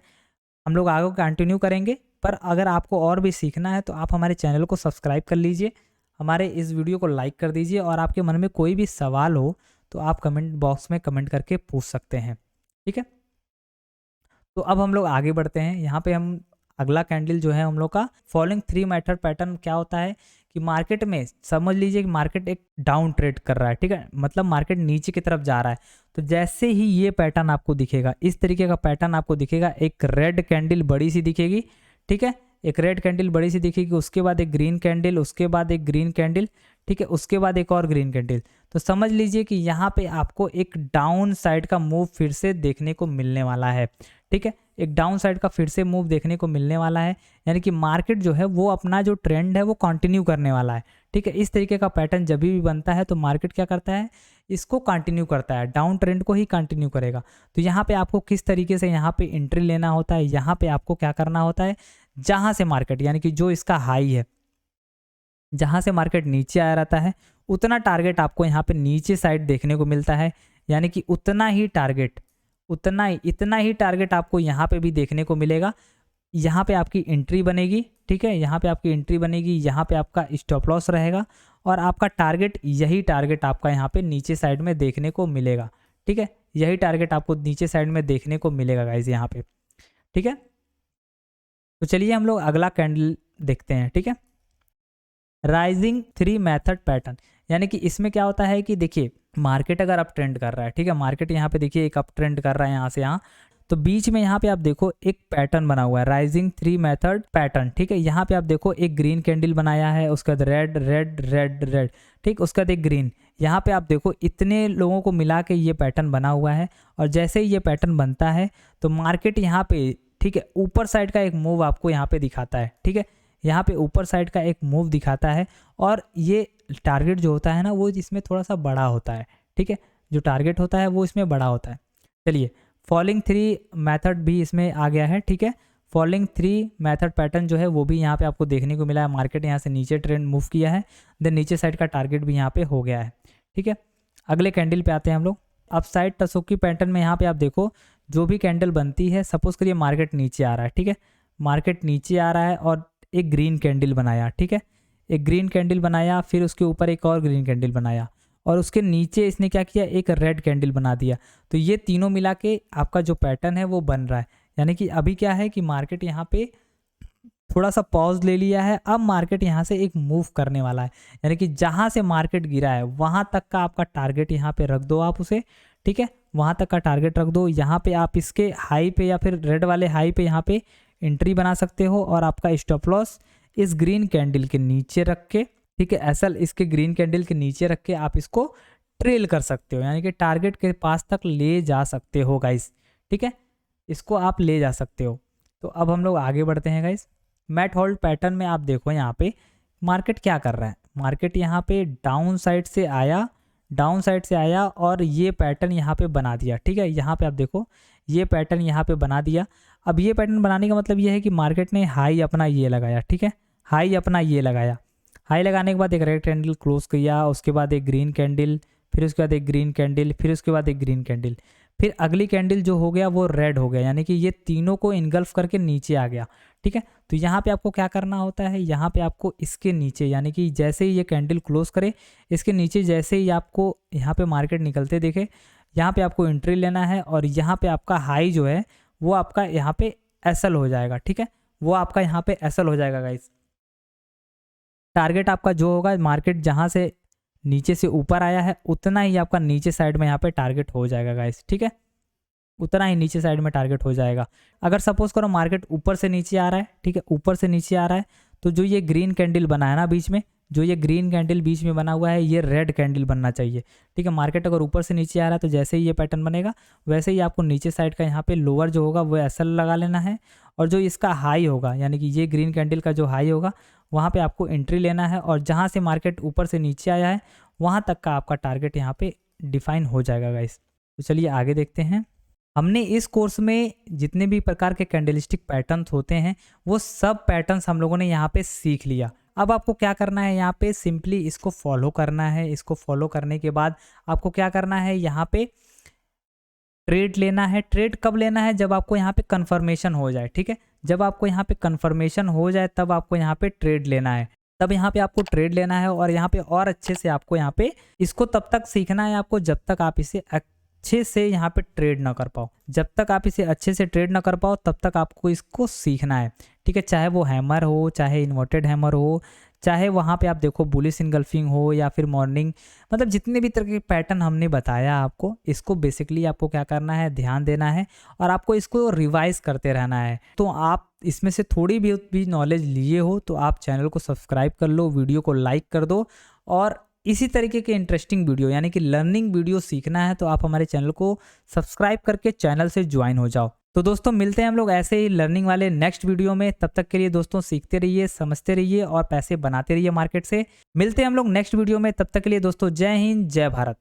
हम लोग आगे कंटिन्यू करेंगे, पर अगर आपको और भी सीखना है तो आप हमारे चैनल को सब्सक्राइब कर लीजिए, हमारे इस वीडियो को लाइक कर दीजिए और आपके मन में कोई भी सवाल हो तो आप कमेंट बॉक्स में कमेंट करके पूछ सकते हैं, ठीक है। तो अब हम लोग आगे बढ़ते हैं। यहाँ पे हम अगला कैंडल जो है हम लोग का फॉलोइंग 3 मेथड पैटर्न क्या होता है कि मार्केट में समझ लीजिए कि मार्केट एक डाउन ट्रेड कर रहा है, ठीक है, मतलब मार्केट नीचे की तरफ जा रहा है। तो जैसे ही ये पैटर्न आपको दिखेगा, इस तरीके का पैटर्न आपको दिखेगा, एक रेड कैंडल बड़ी सी दिखेगी, ठीक है, एक रेड कैंडल बड़ी सी दिखेगी, उसके बाद एक ग्रीन कैंडल, उसके बाद एक ग्रीन कैंडल, ठीक है, उसके बाद एक और ग्रीन कैंडल। तो समझ लीजिए कि यहाँ पे आपको एक डाउन साइड का मूव फिर से देखने को मिलने वाला है, ठीक है, एक डाउन साइड का फिर से मूव देखने को मिलने वाला है, यानी कि मार्केट जो है वो अपना जो ट्रेंड है वो कंटिन्यू करने वाला है, ठीक है। इस तरीके का पैटर्न जब भी बनता है तो मार्केट क्या करता है, इसको कंटिन्यू करता है, डाउन ट्रेंड को ही कंटिन्यू करेगा। तो यहाँ पे आपको किस तरीके से यहाँ पे एंट्री लेना होता है, यहाँ पे आपको क्या करना होता है, जहाँ से मार्केट यानी कि जो इसका हाई है, जहाँ से मार्केट नीचे आया रहता है उतना टारगेट आपको यहाँ पे नीचे साइड देखने को मिलता है, यानी कि उतना ही टारगेट, इतना ही टारगेट आपको यहाँ पे भी देखने को मिलेगा। यहाँ पे आपकी एंट्री बनेगी, ठीक है, यहाँ पे आपकी एंट्री बनेगी, यहाँ पे आपका स्टॉप लॉस रहेगा और आपका टारगेट, यही टारगेट आपका यहाँ पे नीचे साइड में देखने को मिलेगा, ठीक है, यही टारगेट आपको नीचे साइड में देखने को मिलेगा गाइज यहाँ पे, ठीक है। तो चलिए हम लोग अगला कैंडल देखते हैं, ठीक है, राइजिंग 3 मेथड पैटर्न, यानी कि इसमें क्या होता है कि देखिए मार्केट अगर अप ट्रेंड कर रहा है, ठीक है, मार्केट यहाँ पे देखिए एक अप ट्रेंड कर रहा है यहाँ से यहाँ, तो बीच में यहाँ पे आप देखो एक पैटर्न बना हुआ है राइजिंग 3 मेथड पैटर्न, ठीक है। यहाँ पे आप देखो एक ग्रीन कैंडल बनाया है, उसके बाद रेड रेड रेड रेड, ठीक, उसके बाद एक ग्रीन, यहाँ पे आप देखो इतने लोगों को मिला के ये पैटर्न बना हुआ है और जैसे ही ये पैटर्न बनता है तो मार्केट यहाँ पे, ठीक है, ऊपर साइड का एक मूव आपको यहाँ पे दिखाता है, ठीक है, यहाँ पे ऊपर साइड का एक मूव दिखाता है और ये टारगेट जो होता है ना वो इसमें थोड़ा सा बड़ा होता है, ठीक है, जो टारगेट होता है वो इसमें बड़ा होता है। चलिए फॉलोइंग 3 मेथड भी इसमें आ गया है, ठीक है, फॉलोइंग 3 मेथड पैटर्न जो है वो भी यहाँ पे आपको देखने को मिला है। मार्केट यहाँ से नीचे ट्रेंड मूव किया है, देन नीचे साइड का टारगेट भी यहाँ पे हो गया है। ठीक है, अगले कैंडल पे आते हैं हम लोग। अप साइड टसोकी पैटर्न में यहाँ पे आप देखो जो भी कैंडल बनती है, सपोज करिए मार्केट नीचे आ रहा है। ठीक है, मार्केट नीचे आ रहा है और एक ग्रीन कैंडल बनाया। ठीक है, एक ग्रीन कैंडल बनाया, फिर उसके ऊपर एक और ग्रीन कैंडल बनाया और उसके नीचे इसने क्या किया, एक रेड कैंडल बना दिया। तो ये तीनों मिला के आपका जो पैटर्न है वो बन रहा है। यानी कि अभी क्या है कि मार्केट यहाँ पे थोड़ा सा पॉज ले लिया है, अब मार्केट यहाँ से एक मूव करने वाला है। यानी कि जहाँ से मार्केट गिरा है वहाँ तक का आपका टारगेट यहाँ पे रख दो आप उसे। ठीक है, वहाँ तक का टारगेट रख दो। यहाँ पे आप इसके हाई पे या फिर रेड वाले हाई पे यहाँ पे एंट्री बना सकते हो और आपका स्टॉप लॉस इस ग्रीन कैंडल के नीचे रख के, ठीक है, एसएल इसके ग्रीन कैंडल के नीचे रख के आप इसको ट्रेल कर सकते हो, यानी कि टारगेट के पास तक ले जा सकते हो गाइस। ठीक है, इसको आप ले जा सकते हो। तो अब हम लोग आगे बढ़ते हैं गाइस। मैट होल्ड पैटर्न में आप देखो यहाँ पे मार्केट क्या कर रहा है। मार्केट यहाँ पे डाउन साइड से आया और ये पैटर्न यहाँ पे बना दिया। ठीक है, यहाँ पे आप देखो ये पैटर्न यहाँ पे बना दिया। अब ये पैटर्न बनाने का मतलब ये है कि मार्केट ने हाई अपना ये लगाया। ठीक है, हाई अपना ये लगाया। हाई लगाने के बाद एक रेड कैंडल क्लोज किया, उसके बाद एक ग्रीन कैंडल, फिर उसके बाद एक ग्रीन कैंडल, फिर उसके बाद एक ग्रीन कैंडल, फिर अगली कैंडल जो हो गया वो रेड हो गया। यानी कि ये तीनों को इनगल्फ करके नीचे आ गया। ठीक है, तो यहाँ पे आपको क्या करना होता है, यहाँ पे आपको इसके नीचे, यानी कि जैसे ही ये कैंडल क्लोज करे इसके नीचे जैसे ही आपको यहाँ पे मार्केट निकलते देखे, यहाँ पे आपको एंट्री लेना है और यहाँ पे आपका हाई जो है वो आपका यहाँ पे एसएल हो जाएगा। ठीक है, वो आपका यहाँ पे एसएल हो जाएगा गाइस। टारगेट आपका जो होगा, मार्केट जहाँ से नीचे से ऊपर आया है उतना ही आपका नीचे साइड में यहाँ पे टारगेट हो जाएगा गाइस। ठीक है, उतना ही नीचे साइड में टारगेट हो जाएगा। अगर सपोज करो मार्केट ऊपर से नीचे आ रहा है, ठीक है, ऊपर से नीचे आ रहा है, तो जो ये ग्रीन कैंडल बना है ना बीच में, जो ये ग्रीन कैंडल बीच में बना हुआ है ये रेड कैंडल बनना चाहिए। ठीक है, मार्केट अगर ऊपर से नीचे आ रहा है तो जैसे ही ये पैटर्न बनेगा वैसे ही आपको नीचे साइड का यहाँ पे लोअर जो होगा वो एसएल लगा लेना है और जो इसका हाई होगा, यानी कि ये ग्रीन कैंडल का जो हाई होगा वहाँ पे आपको एंट्री लेना है और जहाँ से मार्केट ऊपर से नीचे आया है वहाँ तक का आपका टारगेट यहाँ पे डिफाइन हो जाएगा गाइस। तो चलिए आगे देखते हैं। हमने इस कोर्स में जितने भी प्रकार के कैंडलस्टिक पैटर्न्स होते हैं वो सब पैटर्न्स हम लोगों ने यहाँ पे सीख लिया। अब आपको क्या करना है, यहाँ पे सिंपली इसको फॉलो करना है। इसको फॉलो करने के बाद आपको क्या करना है, यहाँ पे ट्रेड लेना है। ट्रेड कब लेना है, जब आपको यहाँ पे कंफर्मेशन हो जाए। ठीक है, जब आपको यहाँ पे कंफर्मेशन हो जाए तब आपको यहाँ पे ट्रेड लेना है, तब यहाँ पे आपको ट्रेड लेना है। और यहाँ पे और अच्छे से आपको यहाँ पे इसको तब तक सीखना है आपको जब तक आप इसे अच्छे से यहाँ पे ट्रेड ना कर पाओ। जब तक आप इसे अच्छे से ट्रेड ना कर पाओ तब तक आपको इसको सीखना है। ठीक है, चाहे वो हैमर हो, चाहे इन्वर्टेड हैमर हो, चाहे वहाँ पे आप देखो बुलिश इनगल्फिंग हो या फिर मॉर्निंग, मतलब जितने भी तरह के पैटर्न हमने बताया आपको, इसको बेसिकली आपको क्या करना है, ध्यान देना है और आपको इसको रिवाइज करते रहना है। तो आप इसमें से थोड़ी भी नॉलेज लिए हो तो आप चैनल को सब्सक्राइब कर लो, वीडियो को लाइक कर दो और इसी तरीके के इंटरेस्टिंग वीडियो यानी कि लर्निंग वीडियो सीखना है तो आप हमारे चैनल को सब्सक्राइब करके चैनल से ज्वाइन हो जाओ। तो दोस्तों मिलते हैं हम लोग ऐसे ही लर्निंग वाले नेक्स्ट वीडियो में। तब तक के लिए दोस्तों सीखते रहिए, समझते रहिए और पैसे बनाते रहिए मार्केट से। मिलते हैं हम लोग नेक्स्ट वीडियो में, तब तक के लिए दोस्तों जय हिंद, जय भारत।